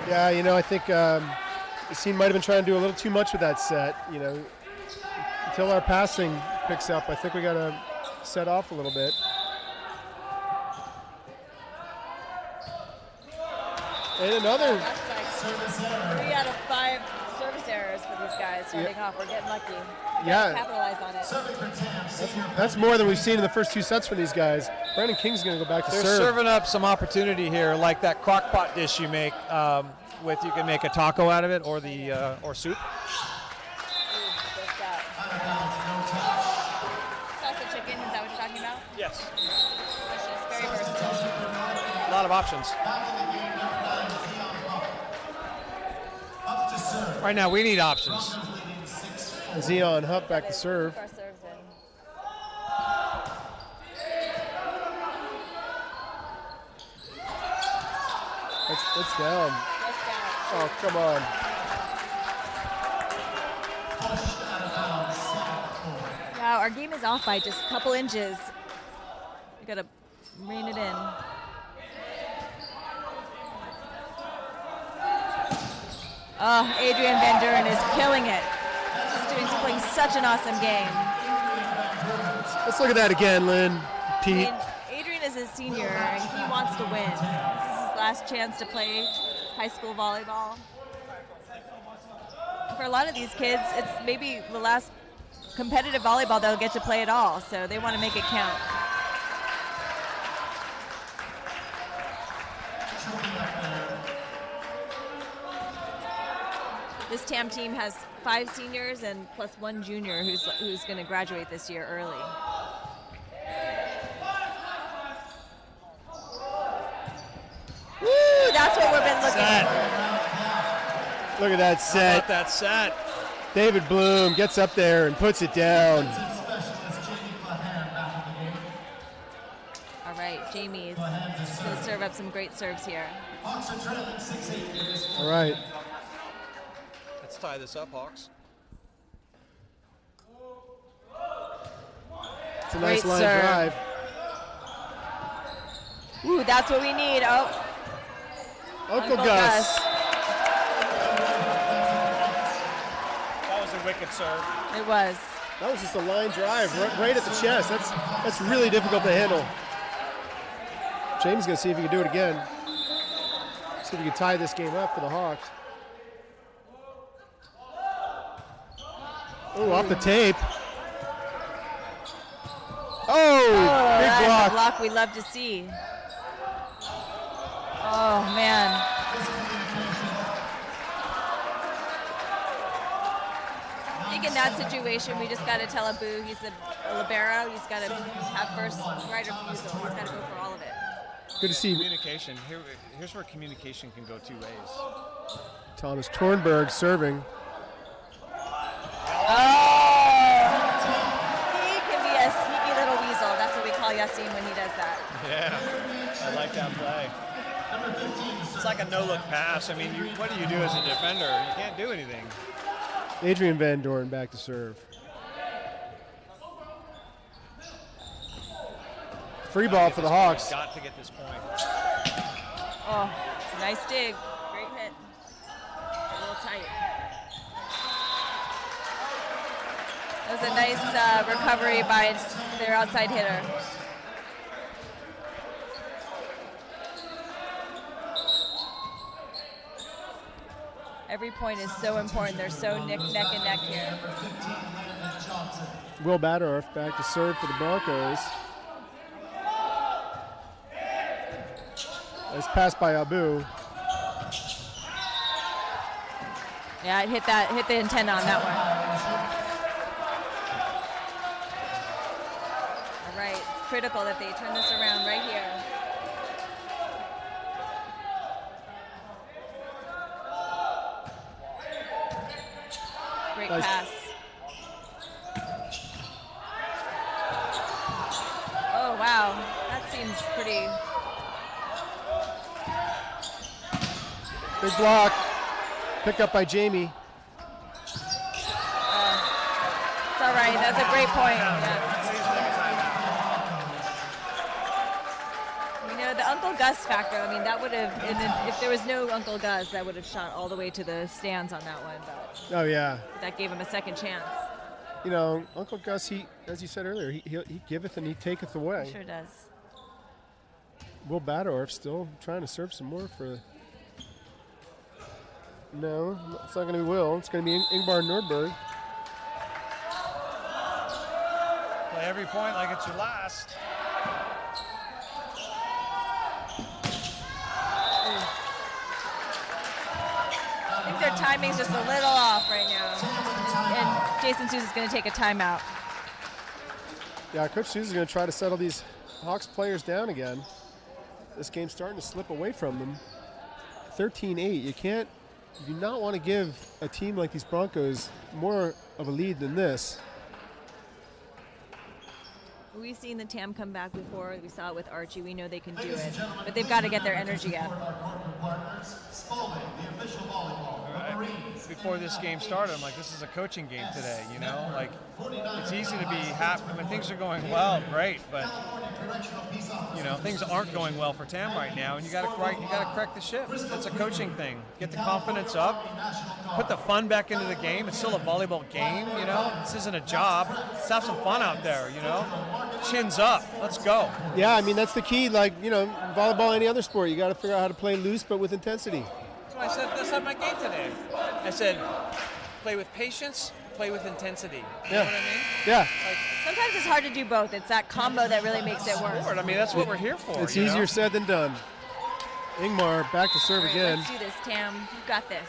Yeah, I think Yassine might have been trying to do a little too much with that set. You know, until our passing picks up, I think we got to set off a little bit. And another. That's like 3 out of 5 service errors for these guys starting off. We're getting lucky. We gotta capitalize on it. That's more than we've seen in the first 2 sets for these guys. Brandon King's going to go back to They're serve. serving up some opportunity here, like that crock pot dish you make. You can make a taco out of it, or the or soup. Salsa chicken, is that what you're talking about? Yes. Delicious, very versatile. A lot of options. Right now, we need options. Zion Hupp back to serve. Our serves in. It's down. Oh, come on. Wow, our game is off by just a couple inches. We gotta rein it in. Oh, Adrian Van Duren is killing it. Just playing such an awesome game. Let's look at that again, Lynn. Pete. I mean, Adrian is a senior and he wants to win. This is his last chance to play high school volleyball. For a lot of these kids, it's maybe the last competitive volleyball they'll get to play at all, so they want to make it count. This TAM team has 5 seniors and plus 1 junior who's going to graduate this year early. Woo, that's what we've been looking for. Look at that set. How about that set? David Bloom gets up there and puts it down. All right, Jamie is going to serve up some great serves here. All right. Let's tie this up, Hawks. It's a nice Great line serve. drive. Ooh, that's what we need. Oh, Uncle Gus. That was a wicked serve. It was. That was just a line drive right at the chest. That's really difficult to handle. James is going to see if he can do it again. See if he can tie this game up for the Hawks. Oh, off the tape. Oh, big that's block. a block we love to see. Oh, man. I think in that situation, we just got to tell Abu he's a libero. He's got to have first right refusal. He's got to go for all of it. Good to see Communication. Here's where communication can go 2 ways. Thomas Tornberg serving. Oh! He can be a sneaky little weasel. That's what we call Yassine when he does that. Yeah, I like that play. It's like a no-look pass. I mean, what do you do as a defender? You can't do anything. Adrian Van Doren back to serve. Free ball for the Hawks. Got to get this point. Oh, nice dig. Great hit. A little tight. That was a nice recovery by their outside hitter. Every point is so important. They're so neck and neck here. Will Badorf back to serve for the Broncos. Nice pass by Abu. Yeah, it hit the antenna on that one. All right, it's critical that they turn this around right here. Great Nice. pass. Oh, wow. That seems pretty... Big block. Pick up by Jamie. It's all right. That's a great point. Yeah. You know, the Uncle Uncle Gus factor. I mean, that would have, and then if there was no Uncle Gus, that would have shot all the way to the stands on that one. But Oh, yeah. that gave him a second chance. You know, Uncle Gus, he, as you said earlier, he giveth and he taketh away. He sure does. Will Badorf still trying to serve some more for. No, it's not going to be Will. It's going to be Ingmar Nordberg. Play every point like it's your last. I think their timing's just a little off right now. And Jason Sousa's going to take a timeout. Yeah, Coach Sousa's going to try to settle these Hawks players down again. This game's starting to slip away from them. 13-8. You do not want to give a team like these Broncos more of a lead than this. We've seen the TAM come back before. We saw it with Archie. We know they can do it. But they've got to get their energy up. Before this game started, I'm like, this is a coaching game today, you know? Like, it's easy to be happy when things are going well, great, but, you know, things aren't going well for TAM right now, and you got to correct the ship. It's a coaching thing. Get the confidence up, put the fun back into the game. It's still a volleyball game, you know? This isn't a job. Let's have some fun out there, you know? Chins up. Let's go. Yeah, I mean, that's the key. Like, you know, volleyball, any other sport, you got to figure out how to play loose but with intensity. That's what I said. That's not my game today. I said, play with patience, play with intensity. You know what I mean? Yeah. Like, Sometimes it's hard to do both. It's that combo that really makes it work. I mean, that's what we're here for. It's you easier know? said than done. Ingmar back to serve All right, again. let's do this, Tam. You got this.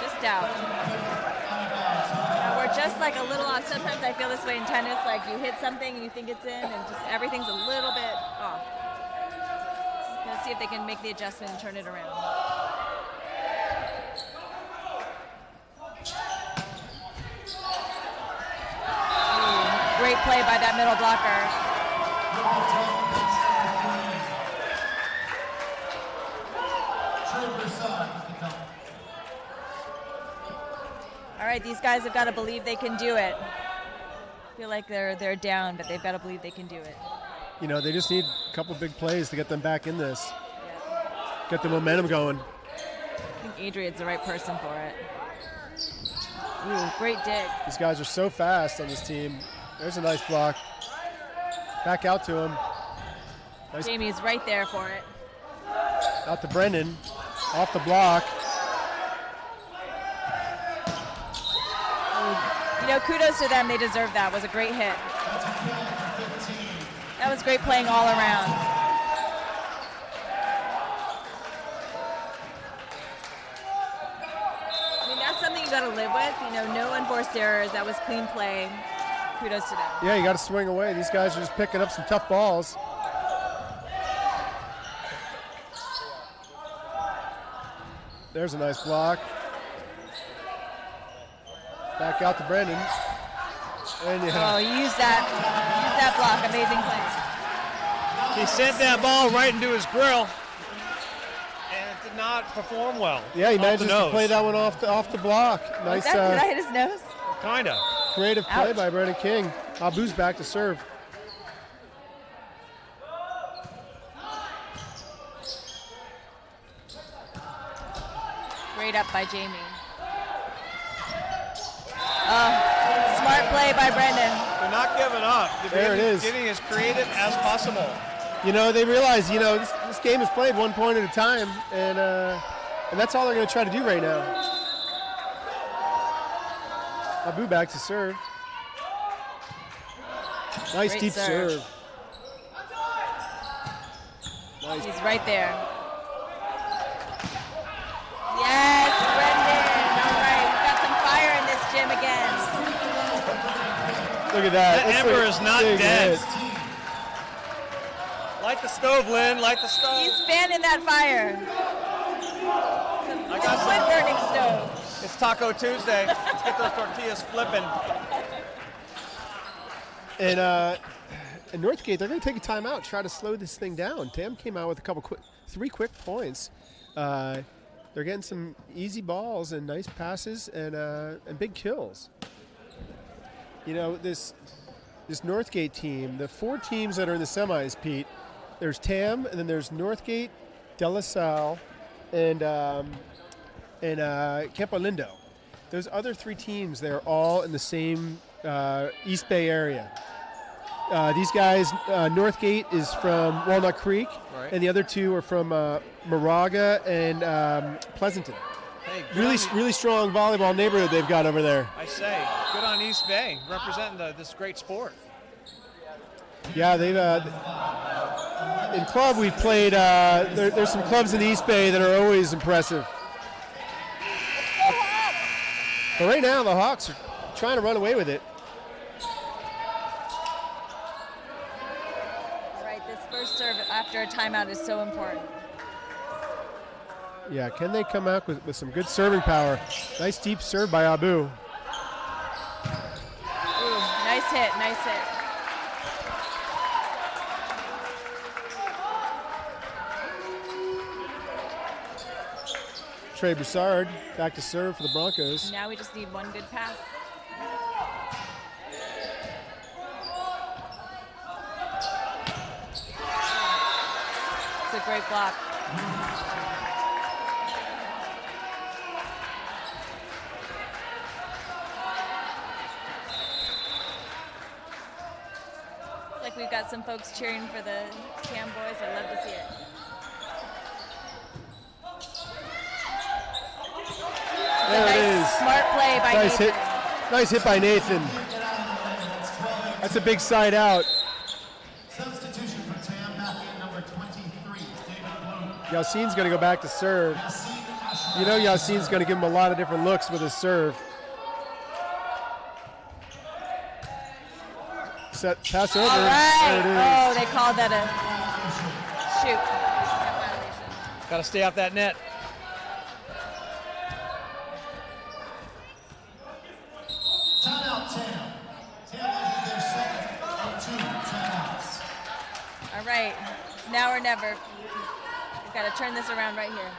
Just out. We're just like a little off. Sometimes I feel this way in tennis, like you hit something and you think it's in, and just everything's a little bit off. Let's see if they can make the adjustment and turn it around. Great play by that middle blocker. All right, these guys have got to believe they can do it. I feel like they're down, but they've got to believe they can do it. You know, they just need a couple big plays to get them back in this. Get the momentum going. I think Adrian's the right person for it. Ooh, great dig. These guys are so fast on this team. There's a nice block. Back out to him. Nice. Jamie's right there for it. Out to Brendan. Off the block. You know, kudos to them. They deserve that. It was a great hit. That was great playing all around. I mean, that's something you got to live with. You know, no unforced errors. That was clean play. Kudos to them. Yeah, you got to swing away. These guys are just picking up some tough balls. There's a nice block. Back out to Brendan. And Oh, use that block. Amazing play. he sent that ball right into his grill, and it did not perform well. Yeah, he Off manages the to nose. play that one off the block. Nice Did I hit his nose? Kinda. creative play Ouch. by Brendan King. Abu's back to serve. Great up by Jamie. Smart play by Brendan. They're not giving up. There it is. Getting as creative as possible. You know, they realize, you know, this game is played 1 point at a time, and that's all they're going to try to do right now. Abu back to serve. Nice Great deep serve. serve. Nice. He's right there. Yes, Brendan. All right, we've got some fire in this gym again. Look at that. That That's ember a is not big dead. hit. Light the stove, Lynn. Light the stove. He's fanning that fire. I got Wood some. burning stove. It's Taco Tuesday. Let's get those tortillas flipping. And Northgate, they're going to take a timeout, try to slow this thing down. Tam came out with three quick points. They're they're getting some easy balls and nice passes and big kills. You know, this Northgate team, the 4 teams that are in the semis, Pete, there's TAM, and then there's Northgate, De La Salle, and Campo Lindo. Those other 3 teams, they're all in the same East Bay area. These guys, Northgate is from Walnut Creek, Right. and the other 2 are from Moraga and Pleasanton. Hey, Really strong volleyball neighborhood they've got over there. I say, good on East Bay, representing this great sport. Yeah, they've in club we've played. There's some clubs in the East Bay that are always impressive. But right now the Hawks are trying to run away with it. All right, this first serve after a timeout is so important. Yeah, can they come out with some good serving power? Nice deep serve by Abu. Ooh, nice hit, nice hit. Trey Broussard back to serve for the Broncos. Now we just need one good pass. It's a great block. Looks like we've got some folks cheering for the TAM boys. I love to see it. There it is. Smart play by Nice Nathan. hit. Nice hit by Nathan. That's a big side out. Substitution for TAM, back in number 23, David Bloom. Yassine's going to go back to serve. You know Yassine's going to give him a lot of different looks with his serve. Set, pass over. All right. There it is. Oh, they called that a shoot. Got to stay off that net. Timeout TAM. TAM loses their second of 2 timeouts. All right. It's now or never. We've got to turn this around right here.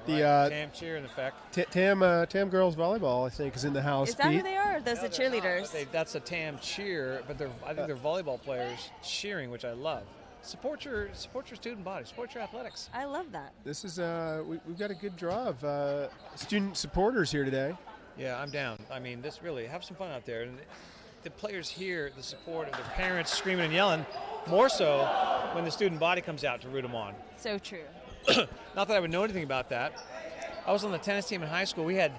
The TAM cheer in effect. TAM girls volleyball, I think, is in the house. Is that who Pete. they are? Or those the cheerleaders? That's a TAM cheer, but I think they're volleyball players cheering, which I love. Support your student body. Support your athletics. I love that. This is we've got a good draw of student supporters here today. Yeah, I'm down. I mean, this really, have some fun out there. And the players hear the support of their parents screaming and yelling, more so when the student body comes out to root them on. So true. Not that I would know anything about that. I was on the tennis team in high school. We had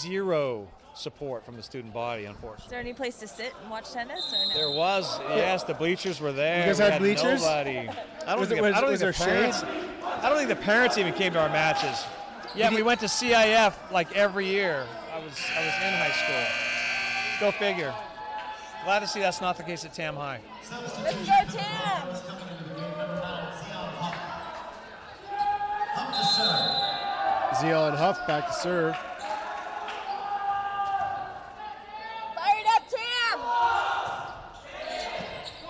0 support from the student body, unfortunately. Is there any place to sit and watch tennis or no? There was, yes, the bleachers were there. You guys We had bleachers? Nobody. I don't think there shades? I don't think the parents even came to our matches. Yeah, we went to CIF like every year. I was in high school. Go figure. Glad to see that's not the case at Tam High. Let's go, Tam! Zion Huff back to serve. Fired up, Tam!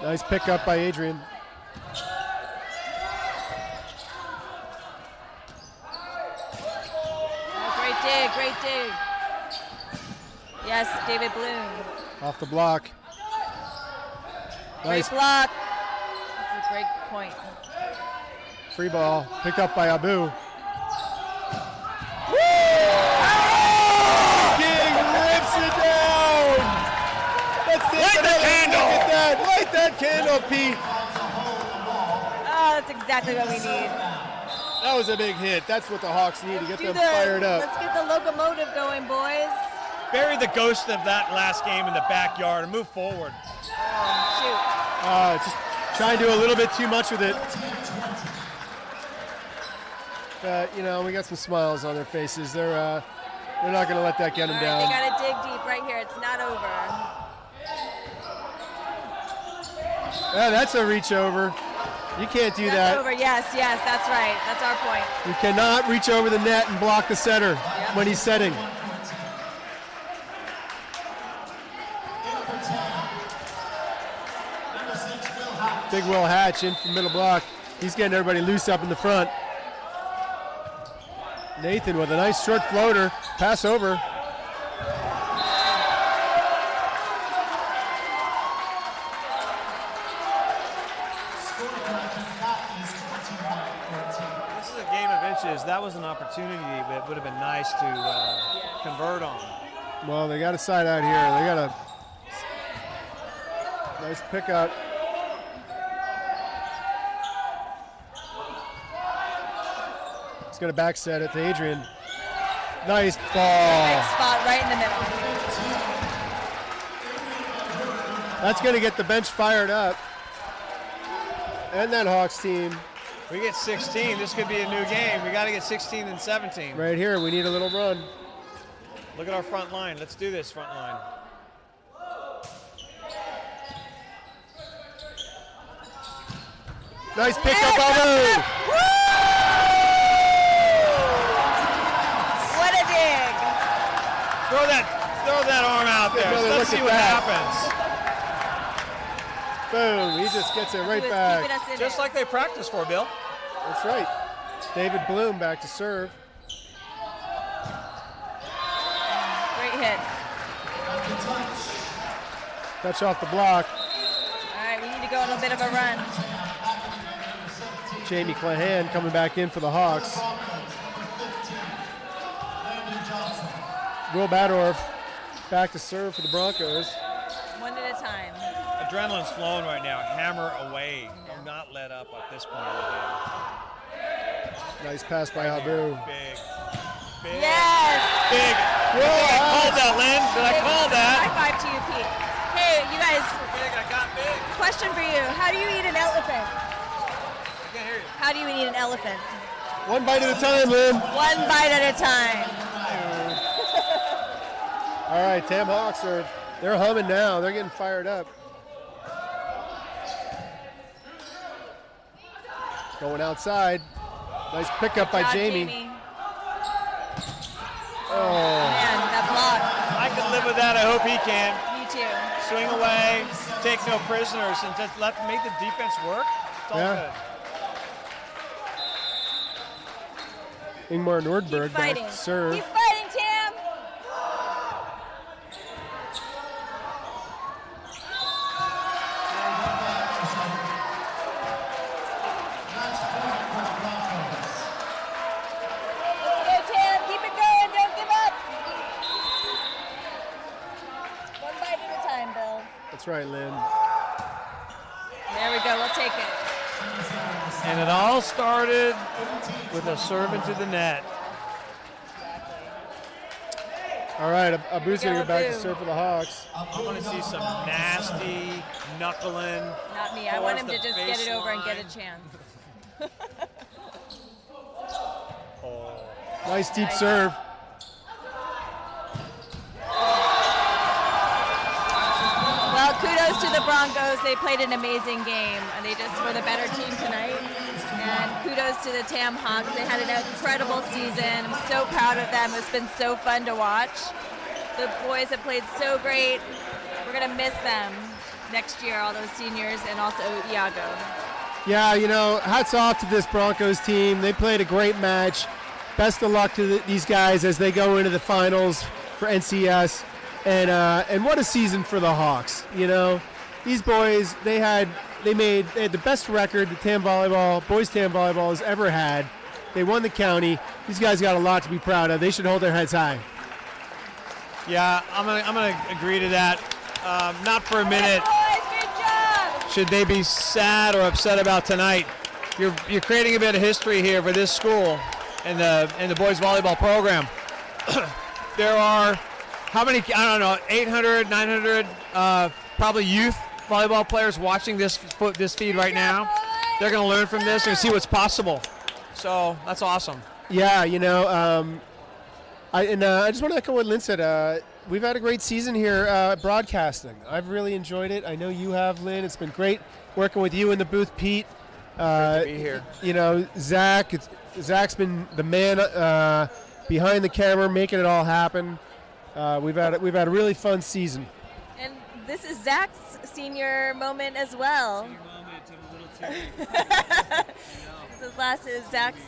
Nice pickup by Adrian. Oh, great dig. Yes, David Bloom. Off the block. Great Nice block. That's a great point. free ball. Picked up by Abu. King rips it down. Light the candle. Look at that. Light that candle, Pete. Oh, that's exactly what we need. That was a big hit. That's what the Hawks need to get them Do fired up. Let's get the locomotive going, boys. Bury the ghost of that last game in the backyard and move forward. Shoot. Just trying to do a little bit too much with it. But, we got some smiles on their faces. They're not going to let that get them All right, down. they got to dig deep right here. It's not over. Yeah, that's a reach over. You can't do That's that. over. Yes, that's right. That's our point. You cannot reach over the net and block the setter when he's setting. Big Will Hatch in from middle block. He's getting everybody loose up in the front. Nathan with a nice short floater. Pass over. This is a game of inches. That was an opportunity that would have been nice to convert on. Well, they got a side out here. They got a nice pickup. He's going to back set it to Adrian. Nice ball. Nice spot right in the middle. That's going to get the bench fired up. And that Hawks team. We get 16. This could be a new game. We got to get 16 and 17. Right here, we need a little run. Look at our front line. Let's do this front line. Nice pickup by Lou. What a dig. Throw that arm out there. Brother, Let's look see at what that. happens. Boom, he just gets it right He was back. keeping us in Just it. like they practiced for, Bill. That's right. David Bloom back to serve. Great hit. Touch off the block. All right, we need to go on a bit of a run. Jamie Clahan coming back in for the Hawks. Will Badorf back to serve for the Broncos. One at a time. Adrenaline's flowing right now. Hammer away. Do not let up at this point of the game. Nice pass by Abu. Big. Yes. Big. I called that, Lynn. Did I call that? High five to you, Pete. Hey, you guys, Big. I got big. question for you. How do you eat an elephant? I can't hear you. How do you eat an elephant? One bite at a time, Lynn. One bite at a time. All right, Tam Hawks they're humming now. They're getting fired up. Going outside. Nice pickup by Good job, Jamie. Oh, Man, that block. I can live with that. I hope he can. Me too. Swing away, take no prisoners, and just make the defense work. It's all Yeah. good. Ingmar Keep Nordberg back fighting. to serve. Keep fighting, Tam. Let's go, Tam. Keep it going. Don't give up. One bite at a time, Bill. That's right, Lynn. There we go. We'll take it. And it all started with a serve into the net. All right, Abu's going to go back to Abu. serve for the Hawks. I'm going to see some nasty knuckling. Not me. I want him to just get it over and get a chance. Nice deep serve. Well, kudos to the Broncos. They played an amazing game, and they just were the better team tonight. And kudos to the Tam Hawks. They had an incredible season. I'm so proud of them. It's been so fun to watch. The boys have played so great. We're going to miss them next year, all those seniors, and also Iago. Yeah, hats off to this Broncos team. They played a great match. Best of luck to these guys as they go into the finals for NCS. And what a season for the Hawks. These boys, they had the best record the boys Tam Volleyball has ever had. They won the county. These guys got a lot to be proud of. They should hold their heads high. Yeah, I'm gonna agree to that. Not for a minute. Boys, good job! Should they be sad or upset about tonight? You're creating a bit of history here for this school and the boys volleyball program. There are how many? I don't know, 800, 900 probably youth volleyball players watching this feed right now. They're going to learn from this and see what's possible. So that's awesome. Yeah, I just want to echo what Lynn said. We've had a great season here broadcasting. I've really enjoyed it. I know you have, Lynn. It's been great working with you in the booth, Pete. Great to be here. Zach's been the man behind the camera, making it all happen. We've had a really fun season. And this is Zach's senior moment as well. This last is Zach's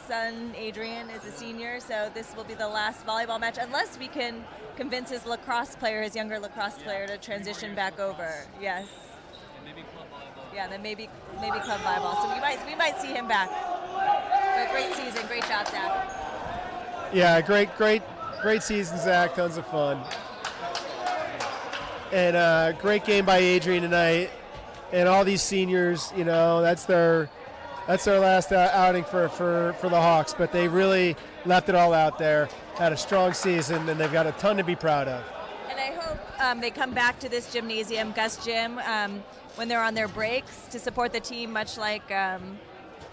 son, Adrian, is a senior, so this will be the last volleyball match, unless we can convince his lacrosse player, his younger lacrosse player, to transition back over. Yes. And maybe club volleyball. Yeah, then maybe club volleyball. So we might see him back. But great season, great job, Zach. Yeah, great season, Zach. Tons of fun. And great game by Adrian tonight. And all these seniors, you know, that's their last outing for the Hawks. But they really left it all out there. Had a strong season, and they've got a ton to be proud of. And I hope they come back to this gymnasium, Gus Gym, when they're on their breaks to support the team, much like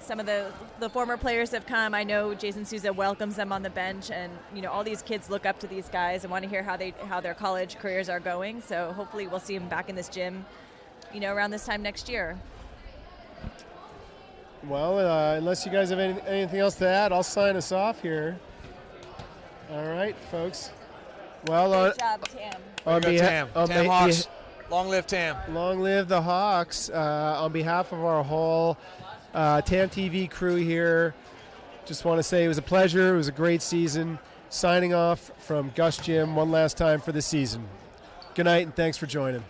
some of the former players have come. I know Jason Souza welcomes them on the bench, and you know all these kids look up to these guys and want to hear how their college careers are going. So hopefully we'll see them back in this gym, you know, around this time next year. Well, unless you guys have anything else to add, I'll sign us off here. All right, folks. Well, Good job, Tam. Tam Hawks. Long live Tam. Long live the Hawks. On behalf of our whole TAM TV crew here, just want to say it was a pleasure. It was a great season. Signing off from Gus Gym one last time for the season. Good night, and thanks for joining.